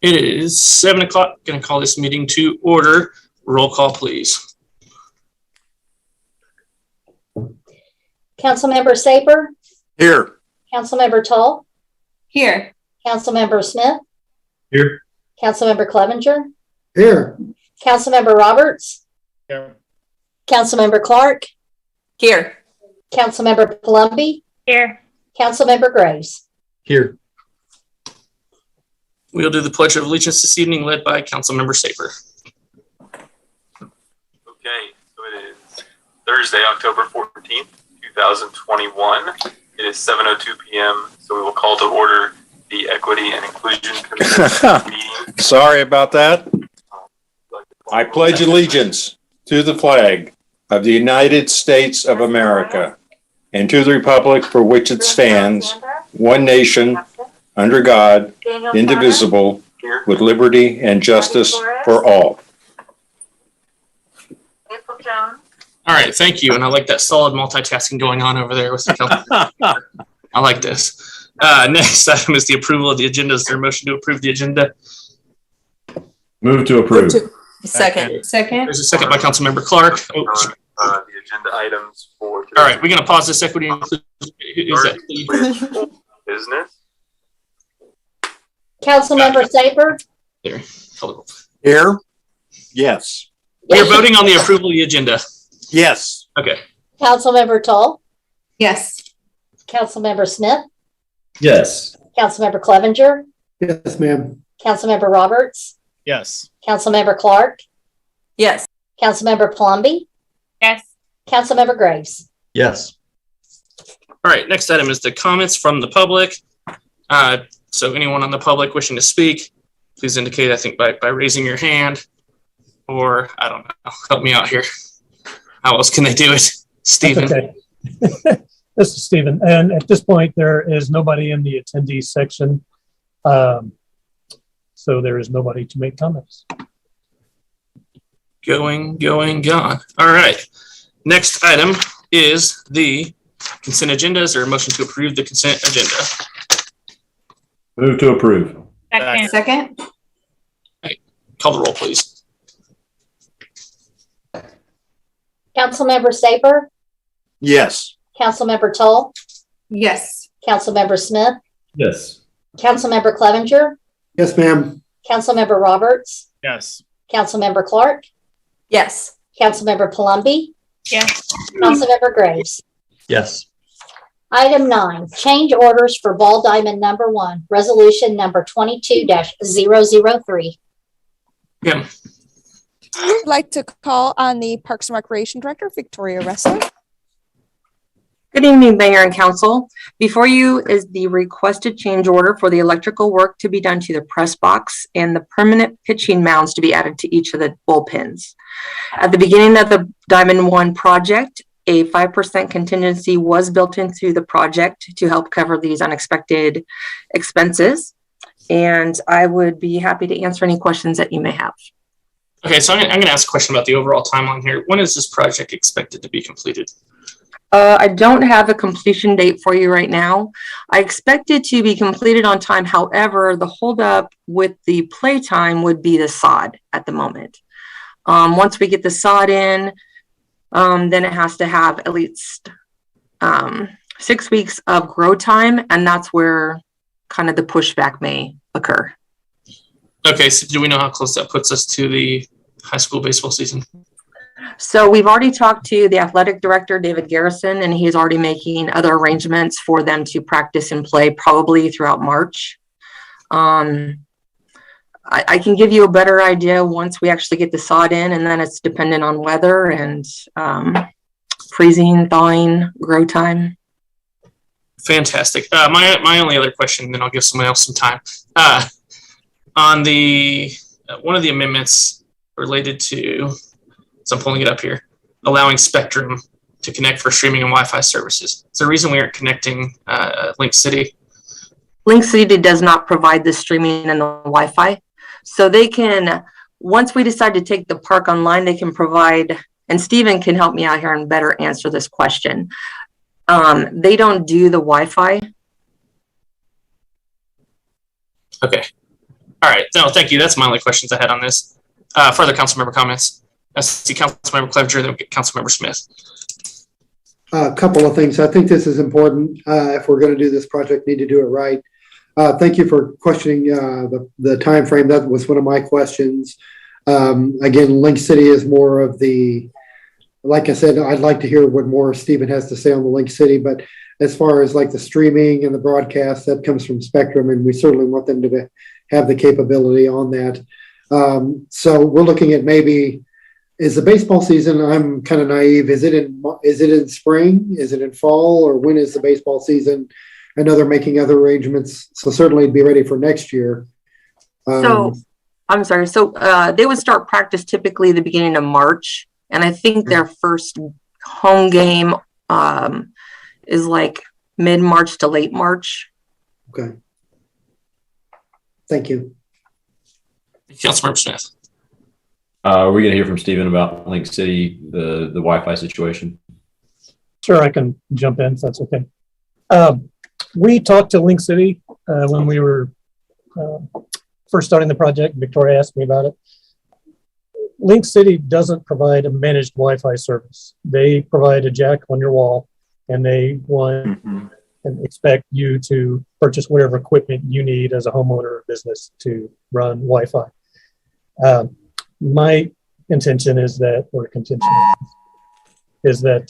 It is 7 o'clock. Going to call this meeting to order. Roll call, please. Councilmember Saper. Here. Councilmember Tull. Here. Councilmember Smith. Here. Councilmember Clevenger. Here. Councilmember Roberts. Here. Councilmember Clark. Here. Councilmember Palumbi. Here. Councilmember Graves. Here. We'll do the Pledge of Allegiance this evening, led by Councilmember Saper. Okay, so it is Thursday, October 14th, 2021. It is 7:02 p.m., so we will call to order the Equity and Inclusion Commission meeting. Sorry about that. I pledge allegiance to the flag of the United States of America and to the republic for which it stands, one nation, under God, indivisible, with liberty and justice for all. All right, thank you. And I like that solid multitasking going on over there with the council. I like this. Next item is the approval of the agenda. Is there a motion to approve the agenda? Move to approve. Second. There's a second by Councilmember Clark. The agenda items for today. All right, we're going to pause this equity and inclusion. Is that the Business. Councilmember Saper. there? Here? Yes. We are voting on the approval of the agenda. Yes. Okay. Councilmember Tull. Yes. Councilmember Smith. Yes. Councilmember Clevenger. Yes, ma'am. Councilmember Roberts. Yes. Councilmember Clark. Yes. Councilmember Palumbi. Yes. Councilmember Graves. Yes. All right, next item is the comments from the public. So anyone on the public wishing to speak, please indicate, I think, by raising your hand, or I don't know, help me out here. How else can they do it? Stephen. Okay. This is Stephen. And at this point, there is nobody in the attendees section. So there is nobody to make comments. Going, gone. All right. Next item is the consent agenda. Is there a motion to approve the consent agenda? Move to approve. Second. Call the roll, please. Councilmember Saper. Yes. Councilmember Tull. Yes. Councilmember Smith. Yes. Councilmember Clevenger. Yes, ma'am. Councilmember Roberts. Yes. Councilmember Clark. Yes. Councilmember Palumbi. Yes. Councilmember Graves. Yes. Item 9, change orders for ball diamond number 1, resolution number 22-003. Yeah. I'd like to call on the Parks and Recreation Director, Victoria Ressler. Good evening, Mayor and Council. Before you is the requested change order for the electrical work to be done to the press box and the permanent pitching mounds to be added to each of the bullpens. At the beginning of the Diamond 1 project, a 5% contingency was built into the project to help cover these unexpected expenses. And I would be happy to answer any questions that you may have. Okay, so I'm going to ask a question about the overall timeline here. When is this project expected to be completed? I don't have a completion date for you right now. I expect it to be completed on time. However, the holdup with the playtime would be the sod at the moment. Once we get the sod in, then it has to have at least 6 weeks of grow time, and that's where kind of the pushback may occur. Okay, so do we know how close that puts us to the high school baseball season? So we've already talked to the athletic director, David Garrison, and he's already making other arrangements for them to practice and play probably throughout March. I can give you a better idea once we actually get the sod in, and then it's dependent on weather and freezing, thawing, grow time. Fantastic. My only other question, then I'll give someone else some time. On the one of the amendments related to, so I'm pulling it up here, allowing Spectrum to connect for streaming and Wi-Fi services. Is there a reason we aren't connecting Link City? Link City does not provide the streaming and the Wi-Fi. So they can, once we decide to take the park online, they can provide, and Stephen can help me out here and better answer this question. They don't do the Wi-Fi. Okay. All right. No, thank you. That's my only questions I had on this. Further council member comments? I see Councilmember Clevenger, then Councilmember Smith. A couple of things. I think this is important. If we're going to do this project, need to do it right. Thank you for questioning the time frame. That was one of my questions. Again, Link City is more of the, like I said, I'd like to hear what more Stephen has to say on the Link City, but as far as like the streaming and the broadcast, that comes from Spectrum, and we certainly want them to have the capability on that. So we're looking at maybe, is the baseball season, I'm kind of naive, is it in spring? Is it in fall? Or when is the baseball season? I know they're making other arrangements, so certainly be ready for next year. So, I'm sorry. So they would start practice typically the beginning of March. And I think their first home game is like mid-March to late March. Okay. Thank you. Councilmember Smith. We're going to hear from Stephen about Link City, the Wi-Fi situation. Sure, I can jump in if that's okay. We talked to Link City when we were first starting the project. Victoria asked me about it. Link City doesn't provide a managed Wi-Fi service. They provide a jack on your wall, and they want and expect you to purchase whatever equipment you need as a homeowner or business to run Wi-Fi. My intention is that, or contention is that,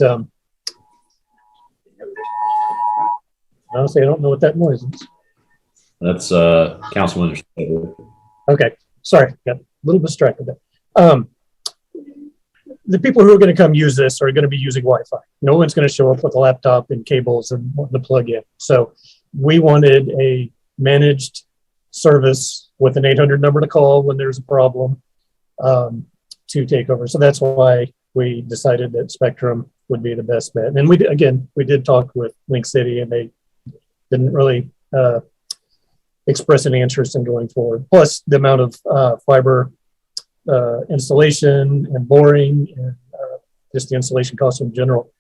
honestly, I don't know what that noise is. That's Councilman. Okay, sorry, got a little distracted there. The people who are going to come use this are going to be using Wi-Fi. No one's going to show up with a laptop and cables and wanting to plug in. So we wanted a managed service with an 800 number to call when there's a problem to take over. So that's why we decided that Spectrum would be the best bet. And we did talk with Link City, and they didn't really express any interest in going forward. Plus the amount of fiber installation and boring and just the installation costs in general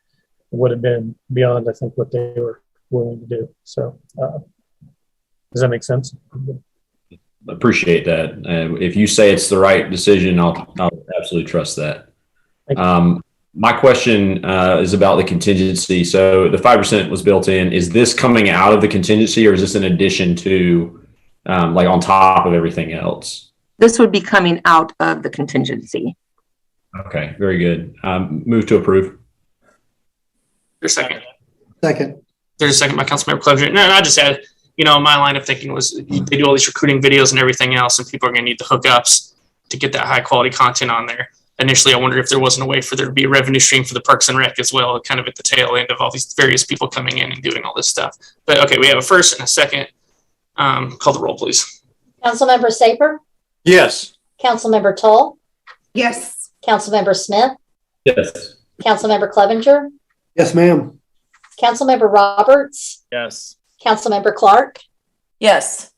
would have been beyond, I think, what they were willing to do. So does that make sense? Appreciate that. If you say it's the right decision, I'll absolutely trust that. My question is about the contingency. So the 5% was built in. Is this coming out of the contingency, or is this in addition to, like on top of everything else? This would be coming out of the contingency. Okay, very good. Move to approve. Your second. Second. There's a second by Councilmember Clevenger. No, I just add, my line of thinking was they do all these recruiting videos and everything else, and people are going to need the hookups to get that high quality content on there. Initially, I wondered if there wasn't a way for there to be a revenue stream for the Parks and Rec as well, kind of at the tail end of all these various people coming in and doing all this stuff. But okay, we have a first and a second. Call the roll, please. Councilmember Saper, Yes. Councilmember Toll, Yes. Councilmember Smith, Yes. Councilmember Clevenger, Yes, ma'am. Councilmember Roberts, Yes. Councilmember Clark, Yes.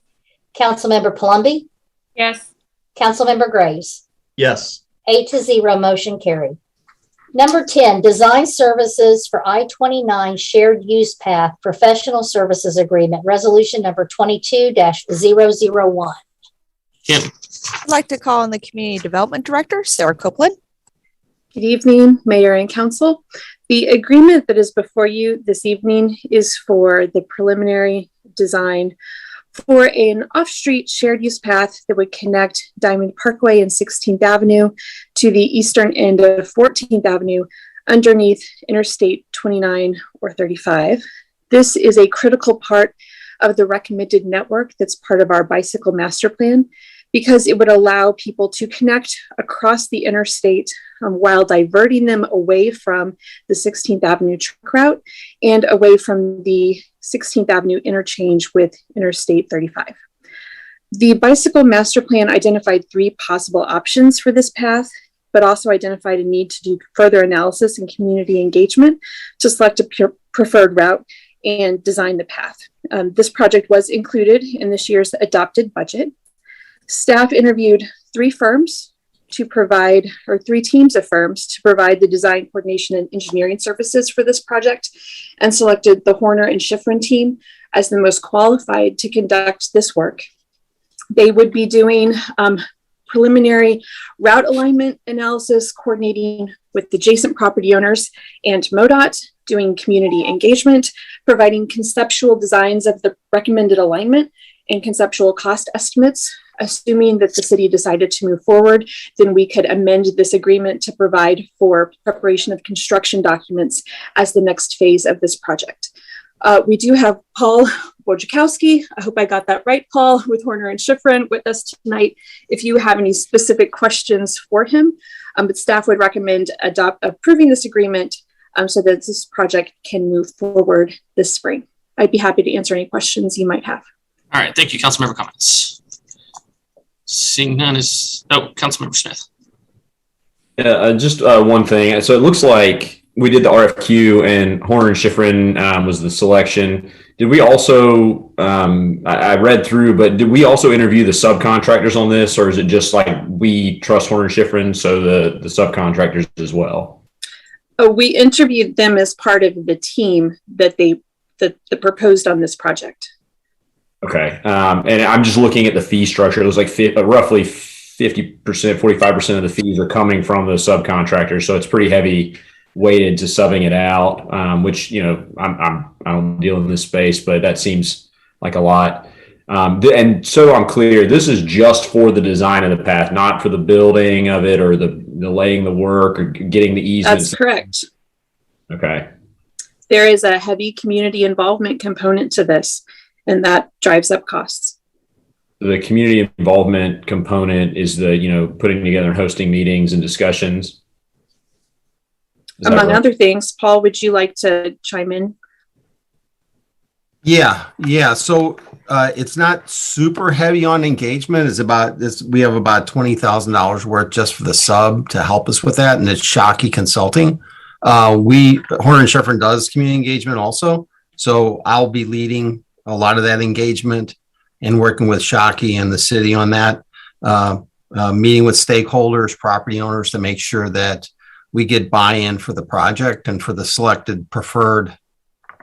Councilmember Palumbi, Yes. Councilmember Graves. Yes. 8-0, motion carried. Number 10, design services for I-29 shared use path professional services agreement, resolution number 22-001. Kim. I'd like to call on the Community Development Director, Sarah Copeland. Good evening, Mayor and Council. The agreement that is before you this evening is for the preliminary design for an off-street shared use path that would connect Diamond Parkway and 16th Avenue to the eastern end of 14th Avenue underneath Interstate 29 or 35. This is a critical part of the recommended network that's part of our bicycle master plan, because it would allow people to connect across the interstate while diverting them away from the 16th Avenue truck route and away from the 16th Avenue interchange with Interstate 35. The bicycle master plan identified 3 possible options for this path, but also identified a need to do further analysis and community engagement to select a preferred route and design the path. This project was included in this year's adopted budget. Staff interviewed three firms to provide, or three teams of firms to provide the design, coordination, and engineering services for this project, and selected the Horner and Schifrin team as the most qualified to conduct this work. They would be doing preliminary route alignment analysis, coordinating with adjacent property owners and MoDOT, doing community engagement, providing conceptual designs of the recommended alignment and conceptual cost estimates. Assuming that the city decided to move forward, then we could amend this agreement to provide for preparation of construction documents as the next phase of this project. We do have Paul Wojciechowski, I hope I got that right, Paul, with Horner and Schifrin with us tonight. If you have any specific questions for him, but staff would recommend approving this agreement so that this project can move forward this spring. I'd be happy to answer any questions you might have. All right, thank you. Councilmember comments. Seeing none is, Councilmember Smith. Yeah, just one thing. So it looks like we did the RFQ and Horner and Schifrin was the selection. Did we also, I read through, but did we also interview the subcontractors on this, or is it just like we trust Horner and Schifrin, so the subcontractors as well? Oh, we interviewed them as part of the team that proposed on this project. Okay. And I'm just looking at the fee structure. It was like roughly 50%, 45% of the fees are coming from the subcontractors. So it's pretty heavy weighted to subbing it out, which, you know, I don't deal in this space, but that seems like a lot. And so I'm clear, this is just for the design of the path, not for the building of it or the laying the work or getting the easements. That's correct. Okay. There is a heavy community involvement component to this, and that drives up costs. The community involvement component is the, you know, putting together and hosting meetings and discussions. Among other things. Paul, would you like to chime in? Yeah. So it's not super heavy on engagement. It's about this. We have about $20,000 worth just for the sub to help us with that, and it's Shockey Consulting. Horner and Schifrin does community engagement also, so I'll be leading a lot of that engagement and working with Shockey and the city on that, meeting with stakeholders, property owners to make sure that we get buy-in for the project and for the selected preferred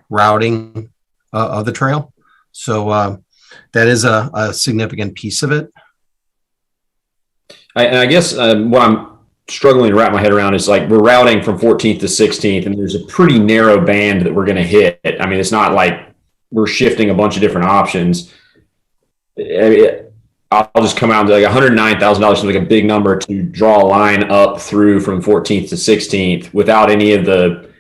routing of the trail. So that is a significant piece of it. I guess what I'm struggling to wrap my head around is like we're routing from 14th to 16th, and there's a pretty narrow band that we're going to hit. I mean, it's not like we're shifting a bunch of different options. I'll just come out to like $109,000, like a big number to draw a line up through from 14th to 16th without any of the,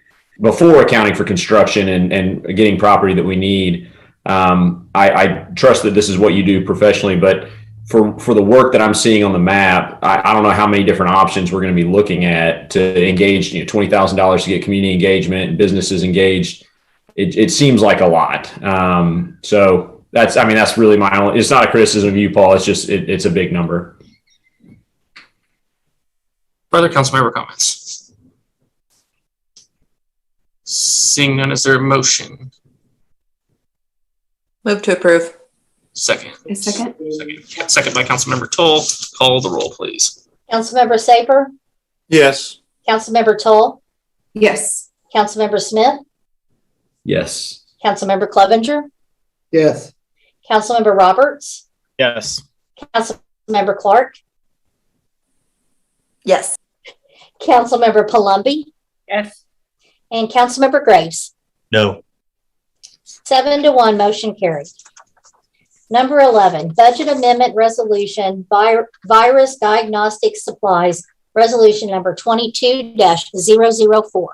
before accounting for construction and getting property that we need. I trust that this is what you do professionally, but for the work that I'm seeing on the map, I don't know how many different options we're going to be looking at to engage, you know, $20,000 to get community engagement and businesses engaged. It seems like a lot. So that's really my only, it's not a criticism of you, Paul. It's just, it's a big number. Further council member comments? Seeing none, is there a motion? Move to approve. Second. A second. Second by Councilmember Toll. Call the roll, please. Councilmember Saper, Yes. Councilmember Toll, Yes. Councilmember Smith, Yes. Councilmember Clevenger, Yes. Councilmember Roberts, Yes. Councilmember Clark, Yes. Councilmember Palumbi, Yes. and Councilmember Graves. No. 7-1, motion carried. Number 11, budget amendment resolution, virus diagnostic supplies, resolution number 22-004.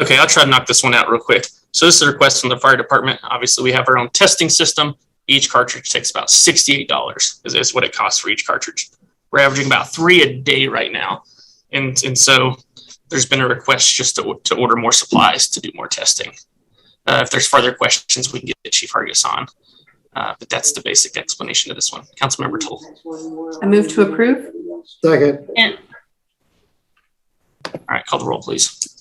Okay, I'll try to knock this one out real quick. So this is a request from the fire department. Obviously, we have our own testing system. Each cartridge takes about $68 is what it costs for each cartridge. We're averaging about 3 a day right now. And so there's been a request just to order more supplies to do more testing. If there's further questions, we can get Chief Hargis on. But that's the basic explanation of this one. Councilmember Toll. I move to approve. Second. All right, call the roll, please.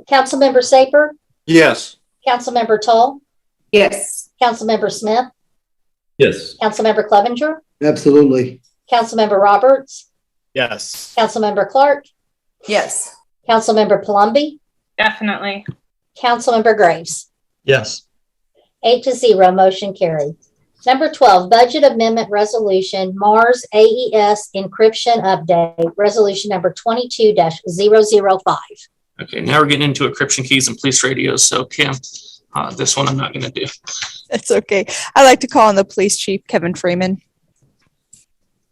Councilmember Saper, Yes. Councilmember Toll, Yes. Councilmember Smith, Yes. Councilmember Clevenger, Absolutely. Councilmember Roberts, Yes. Councilmember Clark, Yes. Councilmember Palumbi, Definitely. Councilmember Graves. Yes. 8-0, motion carried. Number 12, Budget Amendment Resolution, Mars AES Encryption Update, Resolution number 22-005. Okay, now we're getting into encryption keys and police radios. So Kim, this one I'm not going to do. That's okay. I'd like to call on the police chief, Kevin Freeman.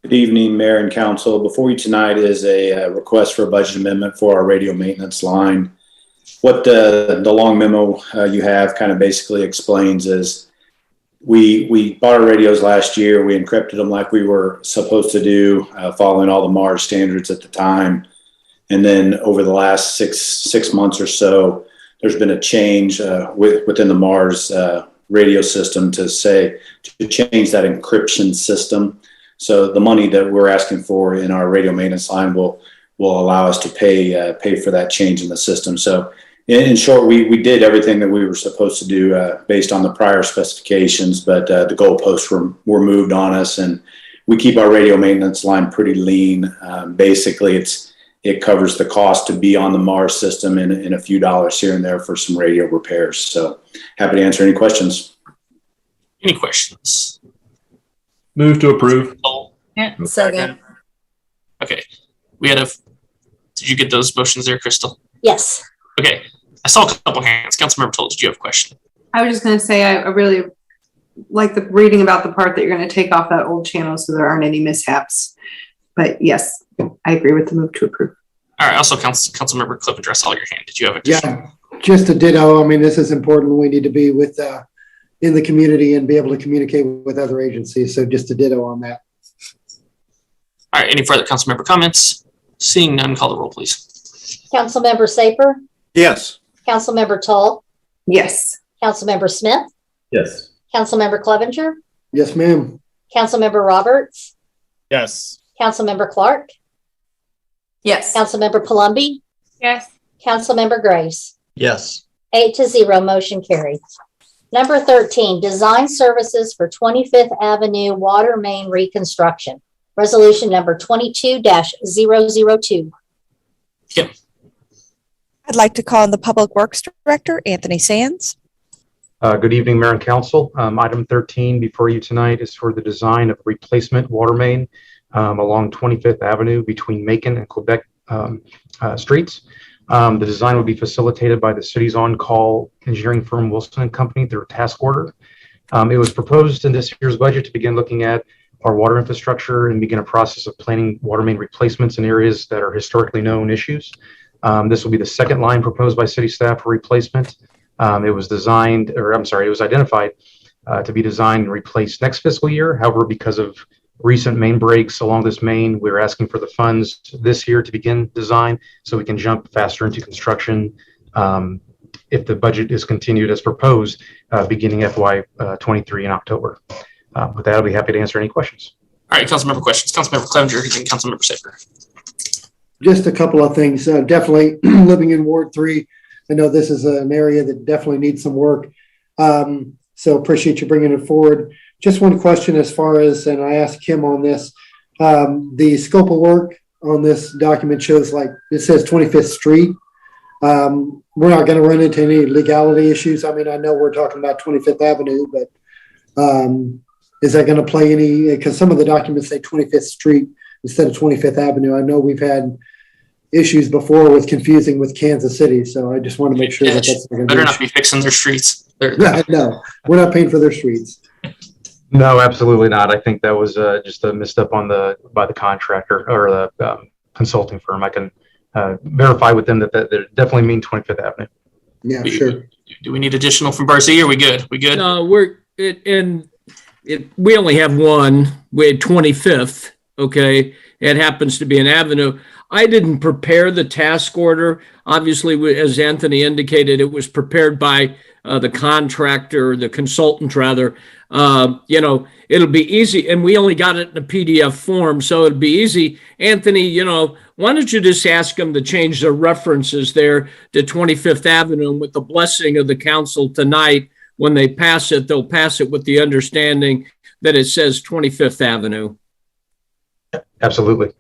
Good evening, Mayor and Council. Before you tonight is a request for a budget amendment for our radio maintenance line. What the long memo you have kind of basically explains is we bought our radios last year. We encrypted them like we were supposed to do, following all the Mars standards at the time. And then over the last six months or so, there's been a change within the Mars radio system to change that encryption system. So the money that we're asking for in our radio maintenance line will allow us to pay for that change in the system. So in short, we did everything that we were supposed to do based on the prior specifications, but the goalposts were moved on us, and we keep our radio maintenance line pretty lean. Basically, it covers the cost to be on the Mars system and a few dollars here and there for some radio repairs. So happy to answer any questions. Any questions? Move to approve. Yeah. Second. Okay. Did you get those motions there, Crystal? Yes. Okay. I saw a couple hands. Councilmember Toll, did you have a question? I was just going to say, I really like the reading about the part that you're going to take off that old channel so there aren't any mishaps. But yes, I agree with the move to approve. All right. Also, Councilmember Clevenger, I saw your hand. Did you have a question? Yeah, just a ditto. I mean, this is important. We need to be with in the community and be able to communicate with other agencies. So just a ditto on that. All right. Any further councilmember comments? Seeing none, call the roll, please. Councilmember Saper, Yes. Councilmember Toll, Yes. Councilmember Smith, Yes. Councilmember Clevenger, Yes, ma'am. Councilmember Roberts, Yes. Councilmember Clark, Yes. Councilmember Palumbi, Yes. Councilmember Graves. Yes. 8-0, motion carried. Number 13, Design Services for 25th Avenue Water Main Reconstruction, Resolution number 22-002. Kim. I'd like to call on the Public Works Director, Anthony Sands. Good evening, Mayor and Council. Item 13 before you tonight is for the design of replacement water main along 25th Avenue between Macon and Quebec streets. The design will be facilitated by the city's on-call engineering firm Wilson & Company through a task order. It was proposed in this year's budget to begin looking at our water infrastructure and begin a process of planning water main replacements in areas that are historically known issues. This will be the second line proposed by city staff for replacement. It was identified to be designed and replaced next fiscal year. However, because of recent main breaks along this main, we're asking for the funds this year to begin design so we can jump faster into construction if the budget is continued as proposed beginning FY23 in October. With that, I'll be happy to answer any questions. All right, councilmember questions. Councilmember Clevenger and then Councilmember Saper. Just a couple of things. Definitely living in Ward 3, I know this is an area that definitely needs some work. So appreciate you bringing it forward. Just one question as far as, and I asked Kim on this, the scope of work on this document shows like, it says 25th Street. We're not going to run into any legality issues. I mean, I know we're talking about 25th Avenue, but is that going to play any, because some of the documents say 25th Street instead of 25th Avenue. I know we've had issues before with confusing with Kansas City, so I just want to make sure that that's not better not be fixing their streets. No, we're not paying for their streets. No, absolutely not. I think that was just a misstep by the contractor or the consulting firm. I can verify with them that they definitely mean 25th Avenue. Yeah, sure. Do we need additional from Barcy? Are we good? We good? No, we only have one. We had 25th. Okay, it happens to be an avenue. I didn't prepare the task order. Obviously, as Anthony indicated, it was prepared by the contractor, the consultant rather. It'll be easy, and we only got it in a PDF form, so it'll be easy. Anthony, why don't you just ask them to change their references there to 25th Avenue, and with the blessing of the council tonight, when they pass it, they'll pass it with the understanding that it says 25th Avenue. Absolutely.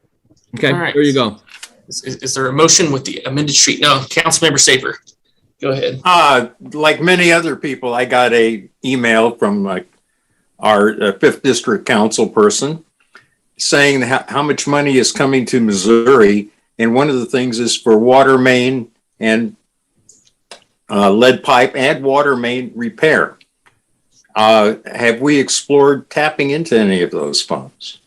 Okay, All right. there you go. Is there a motion with the amended street? No, Councilmember Saper. Go ahead. Like many other people, I got a email from our 5th District Council person saying how much money is coming to Missouri. And one of the things is for water main and lead pipe and water main repair. Have we explored tapping into any of those funds?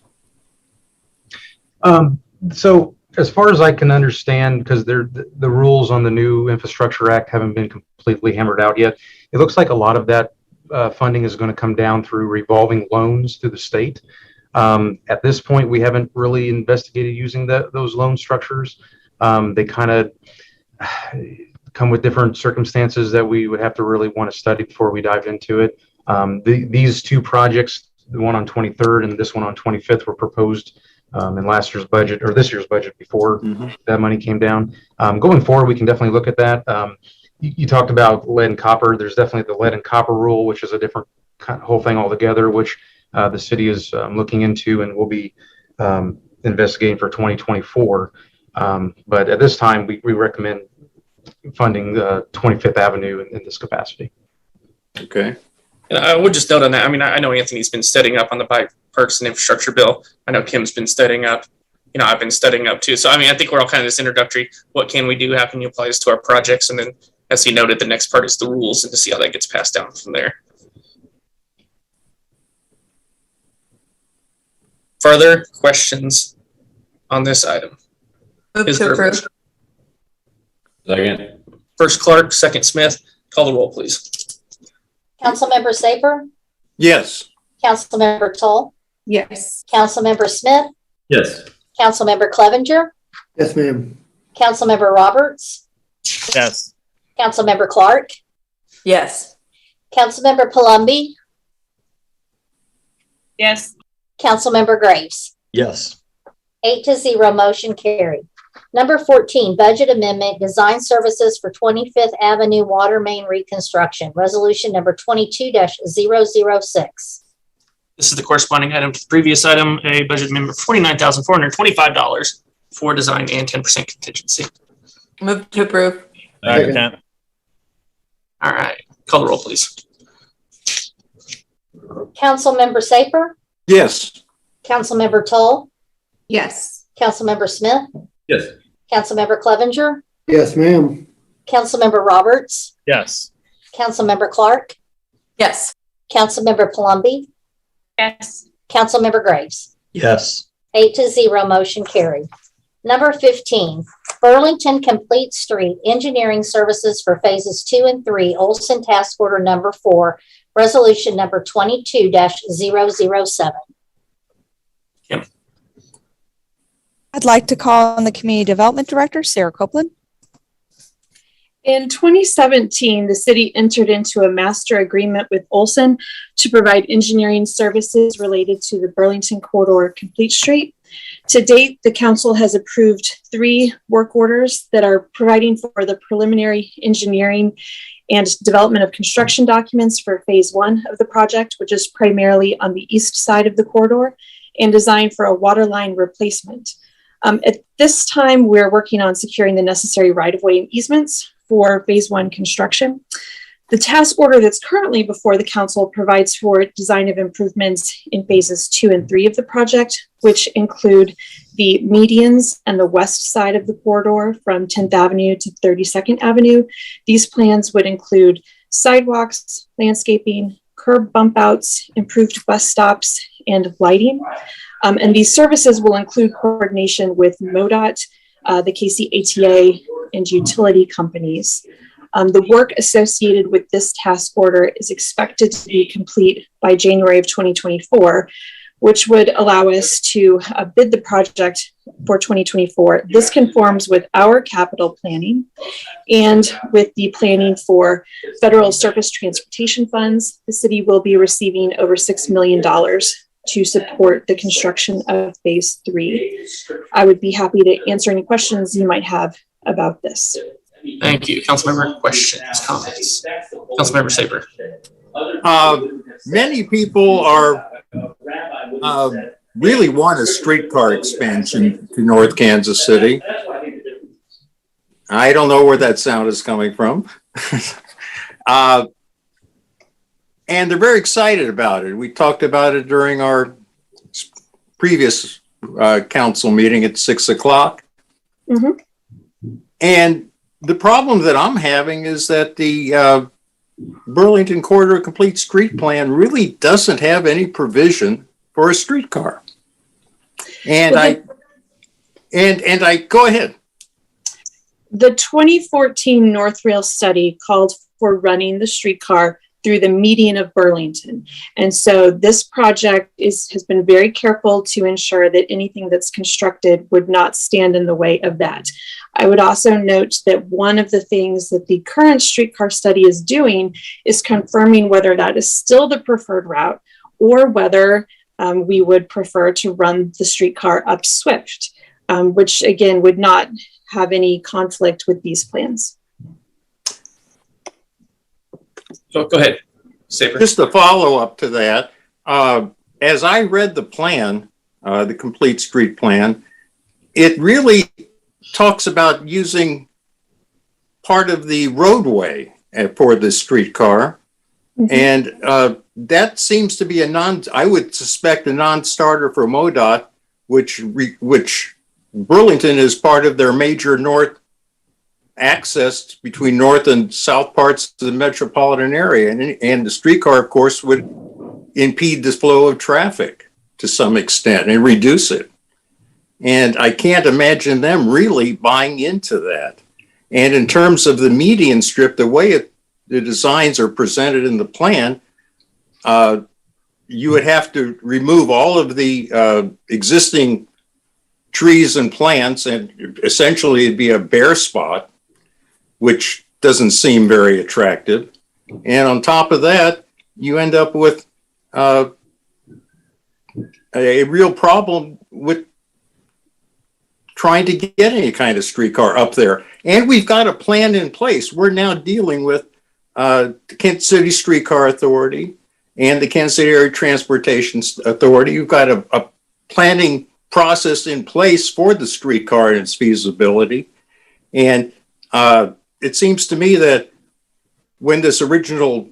So as far as I can understand, because the rules on the new Infrastructure Act haven't been completely hammered out yet, it looks like a lot of that funding is going to come down through revolving loans through the state. At this point, we haven't really investigated using those loan structures. They kind of come with different circumstances that we would have to really want to study before we dive into it. These two projects, the one on 23rd and this one on 25th, were proposed in last year's budget or this year's budget before that money came down. Going forward, we can definitely look at that. You talked about lead and copper. There's definitely the lead and copper rule, which is a different whole thing altogether, which the city is looking into and will be investigating for 2024. But at this time, we recommend funding 25th Avenue in this capacity. Okay. And I would just note on that, I mean, I know Anthony's been studying up on the bipartisan infrastructure bill. I know Kim's been studying up. You know, I've been studying up too. So, I mean, I think we're all kind of this introductory. What can we do? How can you apply this to our projects? And then, as he noted, the next part is the rules and to see how that gets passed down from there. Further questions on this item? Is there a motion? Second. First Clark, second Smith. Call the roll, please. Councilmember Saper, Yes. Councilmember Toll, Yes. Councilmember Smith, Yes. Councilmember Clevenger, Yes, ma'am. Councilmember Roberts, Yes. Councilmember Clark, Yes. Councilmember Palumbi, Yes. Councilmember Graves. Yes. 8-0, motion carried. Number 14, budget amendment, design services for 25th Avenue water main reconstruction, resolution number 22-006. This is the corresponding item to the previous item, a budget amendment for $49,425 for design and 10% contingency. Move to approve. Second. All right, call the roll, please. Councilmember Saper, Yes. Councilmember Toll, Yes. Councilmember Smith, Yes. Councilmember Clevenger, Yes, ma'am. Councilmember Roberts, Yes. Councilmember Clark, Yes. Councilmember Palumbi, Yes. Councilmember Graves. Yes. 8-0, motion carried. Number 15, Burlington Complete Street Engineering Services for Phases 2 and 3, Olson Task Order number 4, resolution number 22-007. Kim. I'd like to call on the Community Development Director, Sarah Copeland. In 2017, the city entered into a master agreement with Olson to provide engineering services related to the Burlington Corridor Complete Street. To date, the council has approved 3 work orders that are providing for the preliminary engineering and development of construction documents for phase 1 of the project, which is primarily on the east side of the corridor, and design for a water line replacement. At this time, we're working on securing the necessary right-of-way and easements for phase 1 construction. The task order that's currently before the council provides for design of improvements in phases 2 and 3 of the project, which include the medians and the west side of the corridor from 10th Avenue to 32nd Avenue. These plans would include sidewalks, landscaping, curb bump outs, improved bus stops, and lighting. And these services will include coordination with MoDOT, the KCATA, and utility companies. The work associated with this task order is expected to be complete by January of 2024, which would allow us to bid the project for 2024. This conforms with our capital planning and with the planning for federal surface transportation funds. The city will be receiving over $6 million to support the construction of phase 3. I would be happy to answer any questions you might have about this. Thank you. Councilmember, questions, comments? Councilmember Saper. Many people are really want a streetcar expansion to North Kansas City. I don't know where that sound is coming from. And they're very excited about it. We talked about it during our previous council meeting at 6 o'clock. Mm-hmm. And the problem that I'm having is that the Burlington Corridor Complete Street Plan really doesn't have any provision for a streetcar. And I go ahead. The 2014 North Rail study called for running the streetcar through the median of Burlington. And so this project has been very careful to ensure that anything that's constructed would not stand in the way of that. I would also note that one of the things that the current streetcar study is doing is confirming whether that is still the preferred route or whether we would prefer to run the streetcar up Swift, which again would not have any conflict with these plans. Go ahead, Saber. Just a follow up to that. As I read the plan, the complete street plan, it really talks about using part of the roadway for the streetcar. Mm-hmm. And that seems to be I would suspect a non-starter for MoDOT, which Burlington is part of their major north access between north and south parts of the metropolitan area. And the streetcar, of course, would impede the flow of traffic to some extent and reduce it. And I can't imagine them really buying into that. And in terms of the median strip, the way the designs are presented in the plan, you would have to remove all of the existing trees and plants, and essentially it'd be a bare spot, which doesn't seem very attractive. And on top of that, you end up with a real problem with trying to get any kind of streetcar up there. And we've got a plan in place. We're now dealing with the Kansas City Streetcar Authority and the Kansas City Area Transportation Authority. You've got a planning process in place for the streetcar and its feasibility. And it seems to me that when this original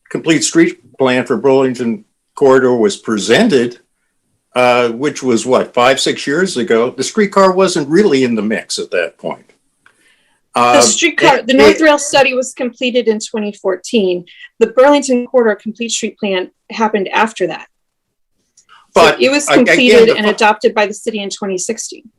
complete street plan for Burlington Corridor was presented, which was 5-6 years ago, the streetcar wasn't really in the mix at that point. The North Rail study was completed in 2014. The Burlington Corridor Complete Street Plan happened after that. But so it was completed and adopted by the city in 2016.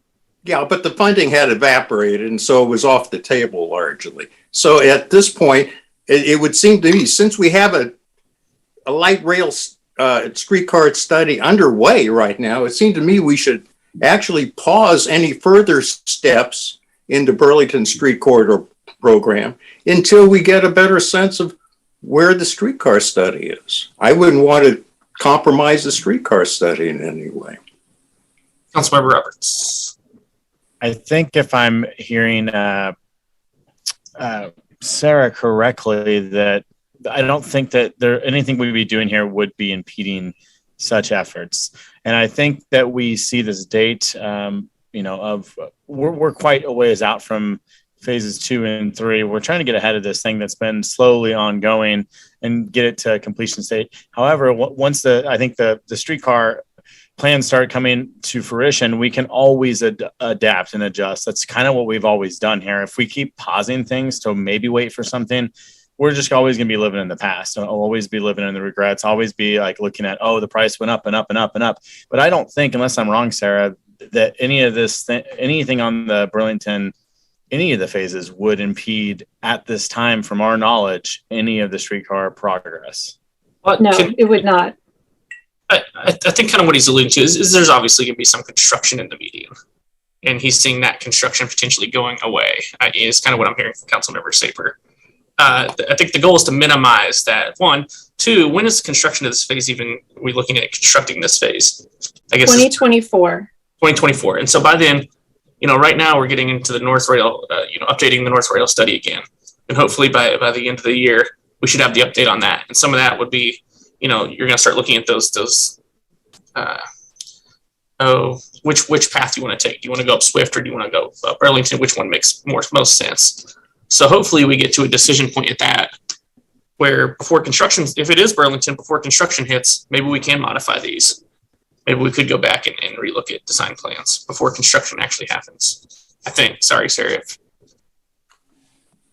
Yeah, but the funding had evaporated, and so it was off the table largely. So at this point, it would seem to me, since we have a light rail streetcar study underway right now, it seemed to me we should actually pause any further steps in the Burlington Street Corridor program until we get a better sense of where the streetcar study is. I wouldn't want to compromise the streetcar study in any way. Councilmember Roberts. I think if I'm hearing Sarah correctly, that I don't think that anything we'd be doing here would be impeding such efforts. And I think that we see this date, we're quite a ways out from phases 2 and 3. We're trying to get ahead of this thing that's been slowly ongoing and get it to completion state. However, once I think the streetcar plans start coming to fruition, we can always adapt and adjust. That's kind of what we've always done here. If we keep pausing things to maybe wait for something, we're just always going to be living in the past. I'll always be living in the regrets, always be like looking at, the price went up and up and up and up. But I don't think, unless I'm wrong, Sarah, that any of this, anything on the Burlington, any of the phases would impede at this time, from our knowledge, any of the streetcar progress. No, it would not. I think kind of what he's alluding to is there's obviously going to be some construction in the median, and he's seeing that construction potentially going away. Is kind of what I'm hearing from Councilmember Saper. I think the goal is to minimize that. 1, 2. When is the construction of this phase even? Are we looking at constructing this phase? I guess 2024. 2024, and so by then, right now we're getting into the North Rail, updating the North Rail study again, and hopefully by the end of the year we should have the update on that. And some of that would be, you're going to start looking at those which path do you want to take? Do you want to go up Swift or do you want to go up Burlington? Which one makes most sense? So hopefully we get to a decision point at that, where before construction, if it is Burlington, before construction hits, maybe we can modify these. Maybe we could go back and relook at design plans before construction actually happens. I think. Sorry, Sarah.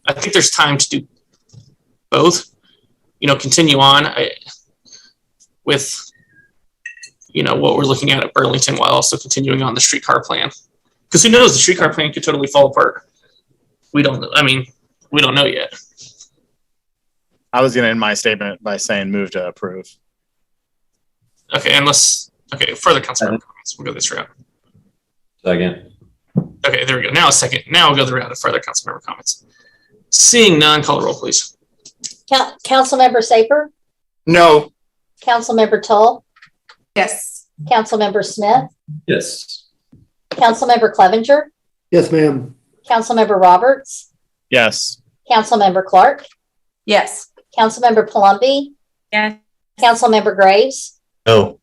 I think there's time to do both. Continue on with what we're looking at Burlington while also continuing on the streetcar plan. Because who knows, the streetcar plan could totally fall apart. We don't know yet. I was going to end my statement by saying move to approve. Okay, further council member comments. We'll go this route. Second. Okay, there we go. Now a second. Now we'll go the route of further council member comments. Seeing none, call the roll, please. Councilmember Saper? No. Councilmember Tull? Yes. Councilmember Smith? Yes. Councilmember Clevenger? Yes, ma'am. Councilmember Roberts? Yes. Councilmember Clark? Yes. Councilmember Palumbi? Yes. Councilmember Graves? No.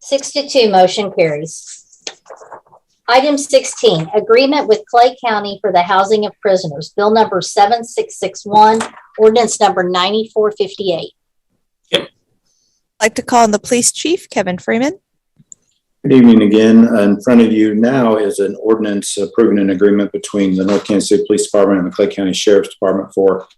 6-2, motion carries. Item 16, agreement with Clay County for the housing of prisoners. Bill number 7661, ordinance number 9458. I'd like to call on the police chief, Kevin Freeman. Good evening again. In front of you now is an ordinance approving an agreement between the North Kansas City Police Department and the Clay County Sheriff's Department for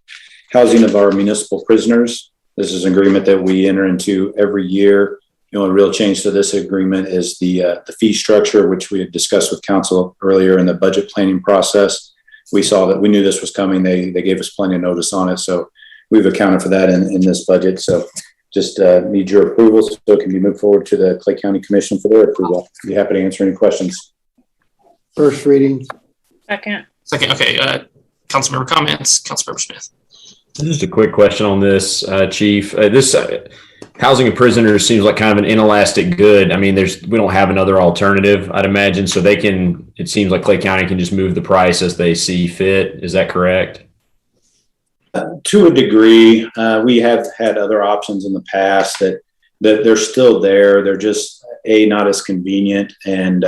housing of our municipal prisoners. This is an agreement that we enter into every year. A real change to this agreement is the fee structure, which we had discussed with council earlier in the budget planning process. We knew this was coming. They gave us plenty of notice on it. So we've accounted for that in this budget. So just need your approval so it can be moved forward to the Clay County Commission for their approval. I'd be happy to answer any questions. First reading. Second. Okay. Council member comments. Council member Smith. Just a quick question on this, Chief. This housing of prisoners seems like kind of an inelastic good. I mean, we don't have another alternative, I'd imagine. So it seems like Clay County can just move the price as they see fit. Is that correct? To a degree, we have had other options in the past that they're still there. They're just not as convenient, and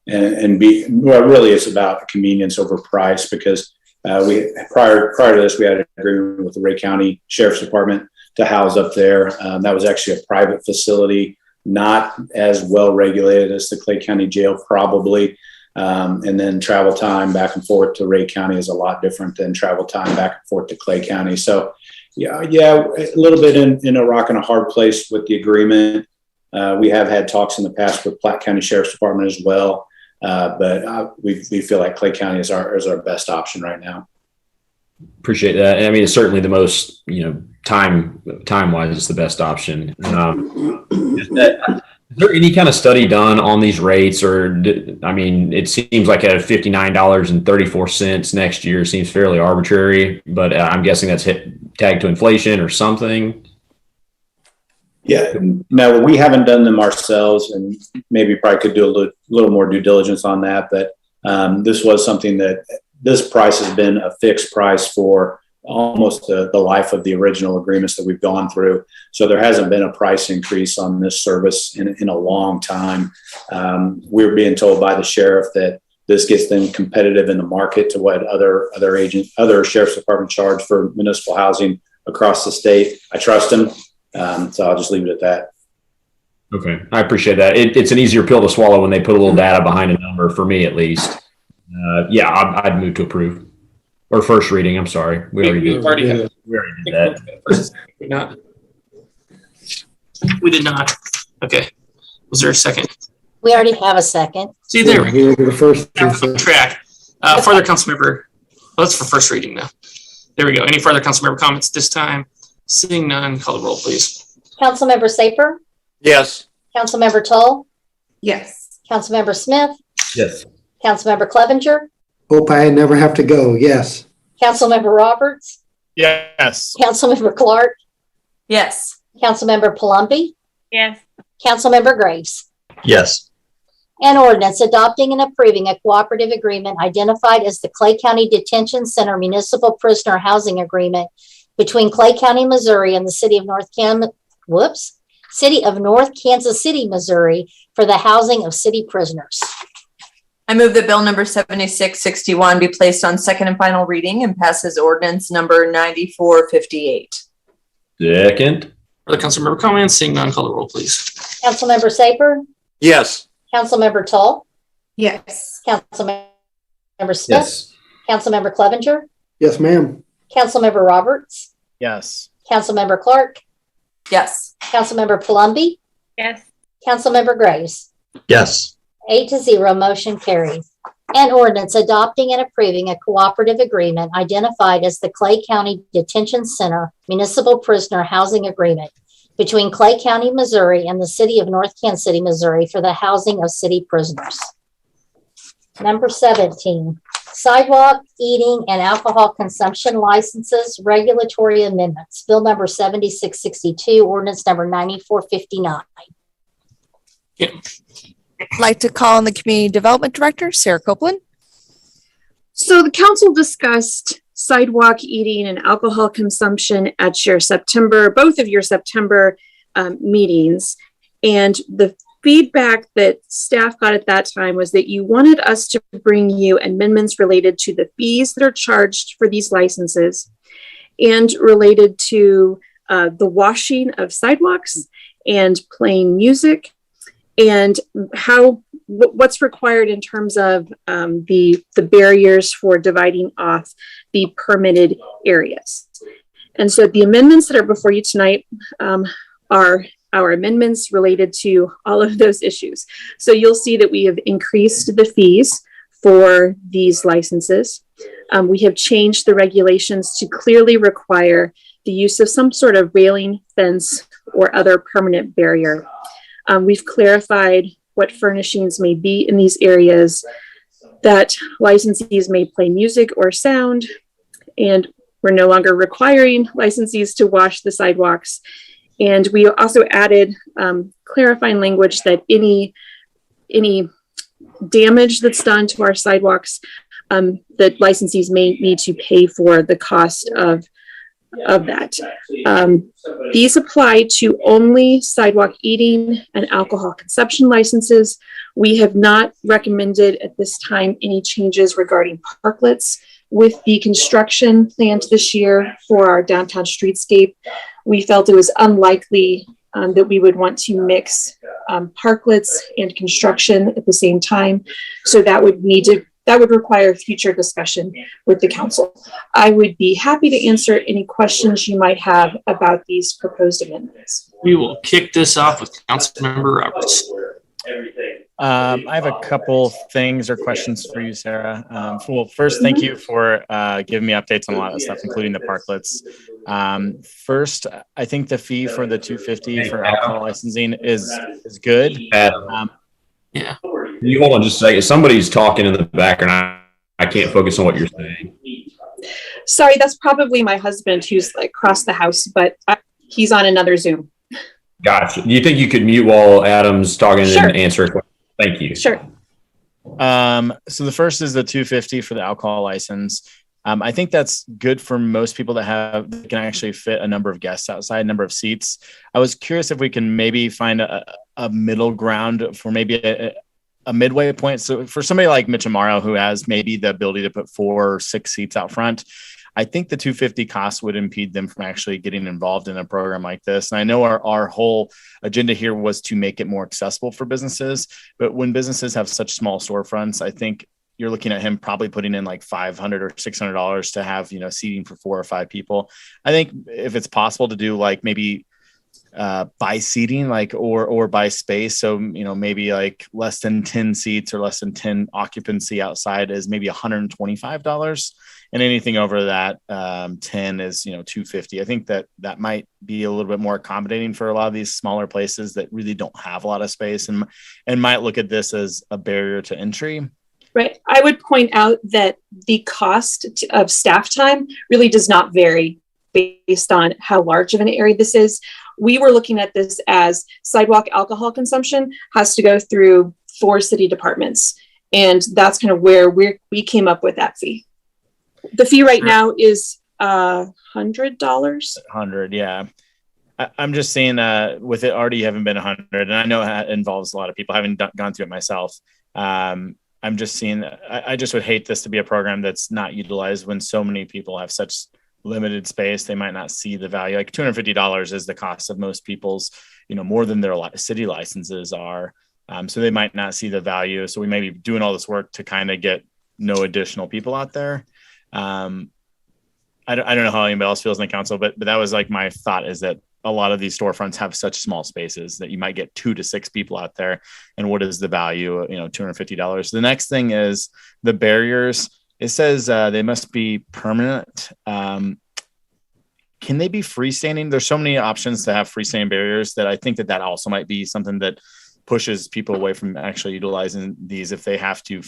B, well, really it's about convenience over price, because prior to this, we had an agreement with the Ray County Sheriff's Department to house up there. That was actually a private facility, not as well regulated as the Clay County Jail probably. And then travel time back and forth to Ray County is a lot different than travel time back and forth to Clay County. So yeah, a little bit in a rock and a hard place with the agreement. We have had talks in the past with Platte County Sheriff's Department as well. But we feel like Clay County is our best option right now. Appreciate that. I mean, it's certainly the most, time-wise, it's the best option. Is there any kind of study done on these rates, it seems like at $59.34 next year seems fairly arbitrary, but I'm guessing that's tagged to inflation or something. Yeah, no, we haven't done them ourselves, and maybe probably could do a little more due diligence on that. But this was something that this price has been a fixed price for almost the life of the original agreements that we've gone through. So there hasn't been a price increase on this service in a long time. We're being told by the sheriff that this gets them competitive in the market to what other sheriff's department charge for municipal housing across the state. I trust him. So I'll just leave it at that. Okay. I appreciate that. It's an easier pill to swallow when they put a little data behind a number, for me at least. I'd move to approve. Or first reading, I'm sorry. We already did that. We did not. Okay. Was there a second? We already have a second. See, there we go. The first track. Further council member. That's for first reading now. There we go. Any further council member comments this time? Seeing none, call the roll, please. Councilmember Saper? Yes. Councilmember Tull? Yes. Councilmember Smith? Yes. Councilmember Clevenger? Hope I never have to go. Yes. Councilmember Roberts? Yes. Councilmember Clark? Yes. Councilmember Palumbi? Yes. Councilmember Graves? Yes. An ordinance adopting and approving a cooperative agreement identified as the Clay County Detention Center Municipal Prisoner Housing Agreement between Clay County, Missouri and the city of City of North Kansas City, Missouri for the housing of city prisoners. I move that bill number 7661 be placed on second and final reading and passes ordinance number 9458. Second. Other council member comments? Seeing none, call the roll, please. Councilmember Saper, Yes. Councilmember Tull, Yes. Councilmember Smith, Yes. Councilmember Clevenger, Yes, ma'am. Councilmember Roberts, Yes. Councilmember Clark, Yes. Councilmember Palumbi, Yes. Councilmember Graves. Yes. 8-0, motion carries. An ordinance adopting and approving a cooperative agreement identified as the Clay County Detention Center Municipal Prisoner Housing Agreement between Clay County, Missouri and the City of North Kansas City, Missouri for the housing of city prisoners. Number 17, sidewalk, eating, and alcohol consumption licenses, regulatory amendments. Bill number 7662, ordinance number 9459. I'd like to call on the Community Development Director, Sarah Copeland. So the council discussed sidewalk eating and alcohol consumption at both of your September meetings. And the feedback that staff got at that time was that you wanted us to bring you amendments related to the fees that are charged for these licenses and related to the washing of sidewalks and playing music and what's required in terms of the barriers for dividing off the permitted areas. And so the amendments that are before you tonight are our amendments related to all of those issues. So you'll see that we have increased the fees for these licenses. We have changed the regulations to clearly require the use of some sort of railing, fence, or other permanent barrier. We've clarified what furnishings may be in these areas, that licensees may play music or sound, and we're no longer requiring licensees to wash the sidewalks. And we also added clarifying language that any damage that's done to our sidewalks, that licensees may need to pay for the cost of that. These apply to only sidewalk eating and alcohol consumption licenses. We have not recommended at this time any changes regarding parklets. With the construction planned this year for our downtown streetscape, we felt it was unlikely that we would want to mix parklets and construction at the same time. So that would require future discussion with the council. I would be happy to answer any questions you might have about these proposed amendments. We will kick this off with Councilmember Roberts. I have a couple things or questions for you, Sarah. Well, first, thank you for giving me updates on a lot of stuff, including the parklets. First, I think the fee for the $250 for alcohol licensing is good. Yeah. You hold on just a second. Somebody's talking in the background. I can't focus on what you're saying. Sorry, that's probably my husband who's like across the house, but he's on another Zoom. Gotcha. Do you think you could mute while Adam's talking Sure. and answer a question? Thank you. Sure. So the first is the $250 for the alcohol license. I think that's good for most people that can actually fit a number of guests outside, number of seats. I was curious if we can maybe find a middle ground for maybe a midway point. So for somebody like Mitch Amaro, who has maybe the ability to put 4 or 6 seats out front, I think the $250 cost would impede them from actually getting involved in a program like this. And I know our whole agenda here was to make it more accessible for businesses, but when businesses have such small storefronts, I think you're looking at him probably putting in like $500 or $600 to have, seating for 4 or 5 people. I think if it's possible to do like maybe by seating, like, or by space. So, maybe like less than 10 seats or less than 10 occupancy outside is maybe $125. And anything over that 10 is, $250. I think that might be a little bit more accommodating for a lot of these smaller places that really don't have a lot of space and might look at this as a barrier to entry. Right. I would point out that the cost of staff time really does not vary based on how large of an area this is. We were looking at this as sidewalk alcohol consumption has to go through 4 city departments. And that's kind of where we came up with that fee. The fee right now is $100. 100, yeah. I'm just saying, with it already having been 100, and I know it involves a lot of people, having gone through it myself. I'm just seeing, I just would hate this to be a program that's not utilized when so many people have such limited space. They might not see the value. Like $250 is the cost of most people's, more than their city licenses are. So they might not see the value. So we may be doing all this work to kind of get no additional people out there. I don't know how anybody else feels in the council, but that was like my thought, is that a lot of these storefronts have such small spaces that you might get 2 to 6 people out there. And what is the value? $250. The next thing is the barriers. It says they must be permanent. Can they be freestanding? There's so many options to have freestanding barriers that I think that also might be something that pushes people away from actually utilizing these if they have to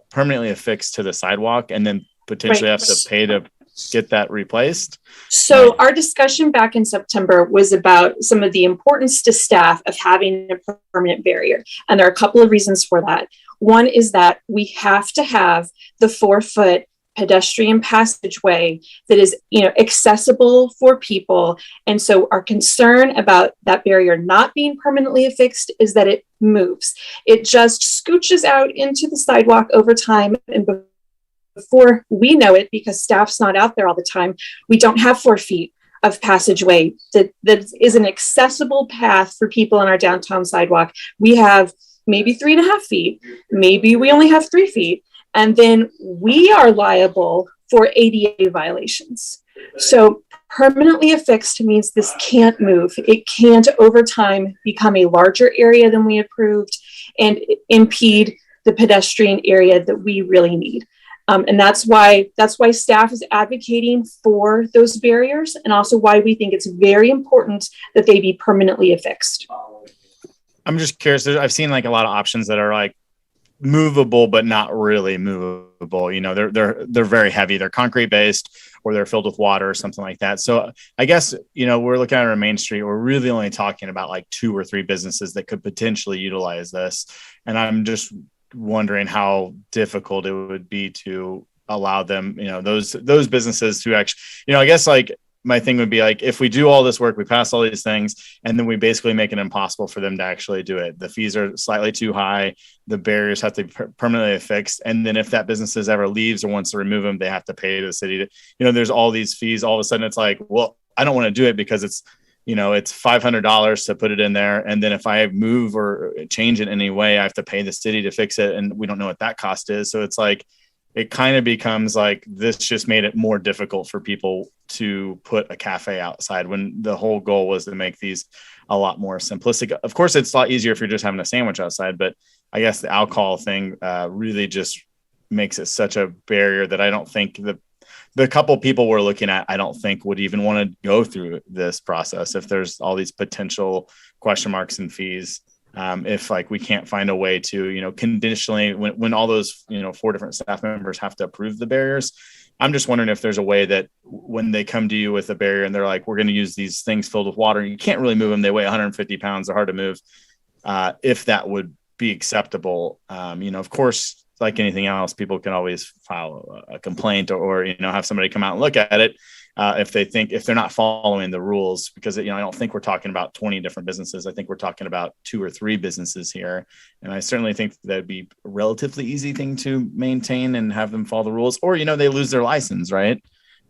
permanently affix to the sidewalk and then potentially have to pay to get that replaced. So our discussion back in September was about some of the importance to staff of having a permanent barrier. And there are a couple of reasons for that. One is that we have to have the 4-foot pedestrian passageway that is, accessible for people. And so our concern about that barrier not being permanently affixed is that it moves. It just scooches out into the sidewalk over time, and before we know it, because staff's not out there all the time, we don't have 4 feet of passageway that is an accessible path for people on our downtown sidewalk. We have maybe 3.5 feet, maybe we only have 3 feet, and then we are liable for ADA violations. So permanently affixed means this can't move. It can't over time become a larger area than we approved and impede the pedestrian area that we really need. And that's why staff is advocating for those barriers, and also why we think it's very important that they be permanently affixed. I'm just curious. I've seen like a lot of options that are like movable, but not really movable. They're very heavy. They're concrete based, or they're filled with water or something like that. So I guess, we're looking at our Main Street. We're really only talking about like 2 or 3 businesses that could potentially utilize this. And I'm just wondering how difficult it would be to allow them, those businesses to actually, I guess like my thing would be like, if we do all this work, we pass all these things, and then we basically make it impossible for them to actually do it. The fees are slightly too high. The barriers have to be permanently fixed. And then if that business ever leaves or wants to remove them, they have to pay to the city to, there's all these fees. All of a sudden it's like, well, I don't want to do it because it's $500 to put it in there. And then if I move or change it in any way, I have to pay the city to fix it. And we don't know what that cost is. So it's like, it kind of becomes like, this just made it more difficult for people to put a cafe outside when the whole goal was to make these a lot more simplistic. Of course, it's a lot easier if you're just having a sandwich outside, but I guess the alcohol thing really just makes it such a barrier that I don't think the couple people we're looking at, I don't think would even want to go through this process if there's all these potential question marks and fees. If like we can't find a way to, conditionally, when all those, 4 different staff members have to approve the barriers, I'm just wondering if there's a way that when they come to you with a barrier and they're like, we're going to use these things filled with water, you can't really move them. They weigh 150 pounds. They're hard to move. If that would be acceptable, of course, like anything else, people can always file a complaint or have somebody come out and look at it if they're not following the rules, because I don't think we're talking about 20 different businesses. I think we're talking about 2 or 3 businesses here, and I certainly think that'd be a relatively easy thing to maintain and have them follow the rules. Or they lose their license, right?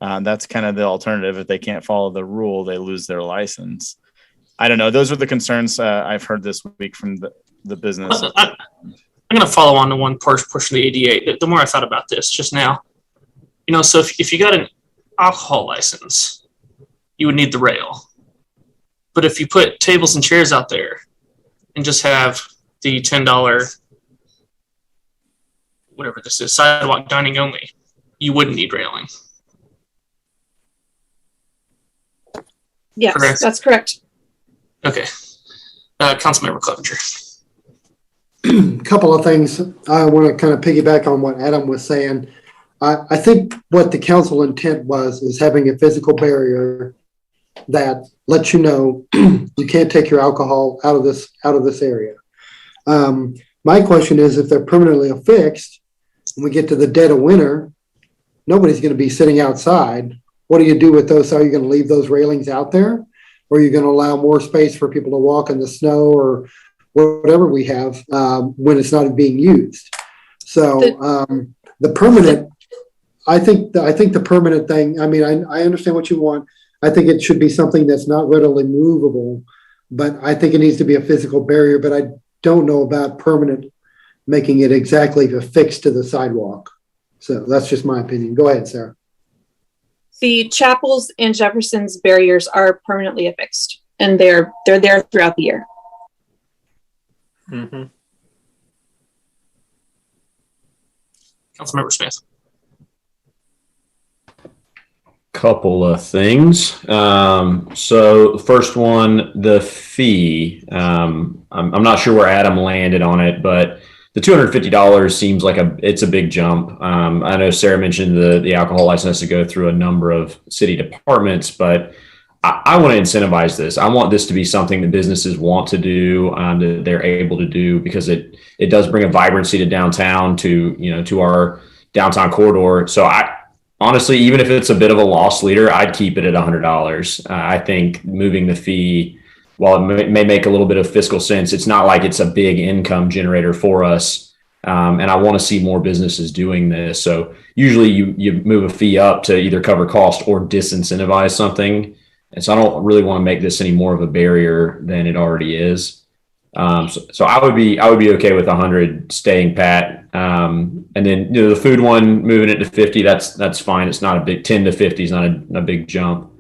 That's kind of the alternative. If they can't follow the rule, they lose their license. I don't know. Those are the concerns I've heard this week from the business. I'm going to follow on to one portion of the ADA. The more I thought about this just now, so if you got an alcohol license, you would need the rail. But if you put tables and chairs out there and just have the $10, whatever this is, sidewalk dining only, you wouldn't need railing. Yes, correct? That's correct. Okay. Councilmember Clevenger. Couple of things. I want to kind of piggyback on what Adam was saying. I think what the council intent is having a physical barrier that lets you can't take your alcohol out of this area. My question is, if they're permanently affixed and we get to the dead of winter, nobody's going to be sitting outside. What do you do with those? Are you going to leave those railings out there? or you're going to allow more space for people to walk in the snow or whatever we have when it's not being used. So the permanent, I think the permanent thing, I mean, I understand what you want. I think it should be something that's not readily movable, but I think it needs to be a physical barrier, but I don't know about permanent, making it exactly affixed to the sidewalk. So that's just my opinion. Go ahead, Sarah. The Chapels and Jefferson's barriers are permanently affixed, and they're there throughout the year. Mm-hmm. Councilmember Smith. Couple of things. So the first one, the fee. I'm not sure where Adam landed on it, but the $250 seems like it's a big jump. I know Sarah mentioned the alcohol license has to go through a number of city departments, but I want to incentivize this. I want this to be something that businesses want to do, that they're able to do, because it does bring a vibrancy to downtown, to our downtown corridor. So honestly, even if it's a bit of a loss leader, I'd keep it at $100. I think moving the fee, while it may make a little bit of fiscal sense, it's not like it's a big income generator for us. And I want to see more businesses doing this. So usually you move a fee up to either cover cost or disincentivize something. And so I don't really want to make this any more of a barrier than it already is. So I would be okay with 100 staying pat. And then the food one, moving it to 50, that's fine. It's not a big 10 to 50 is not a big jump.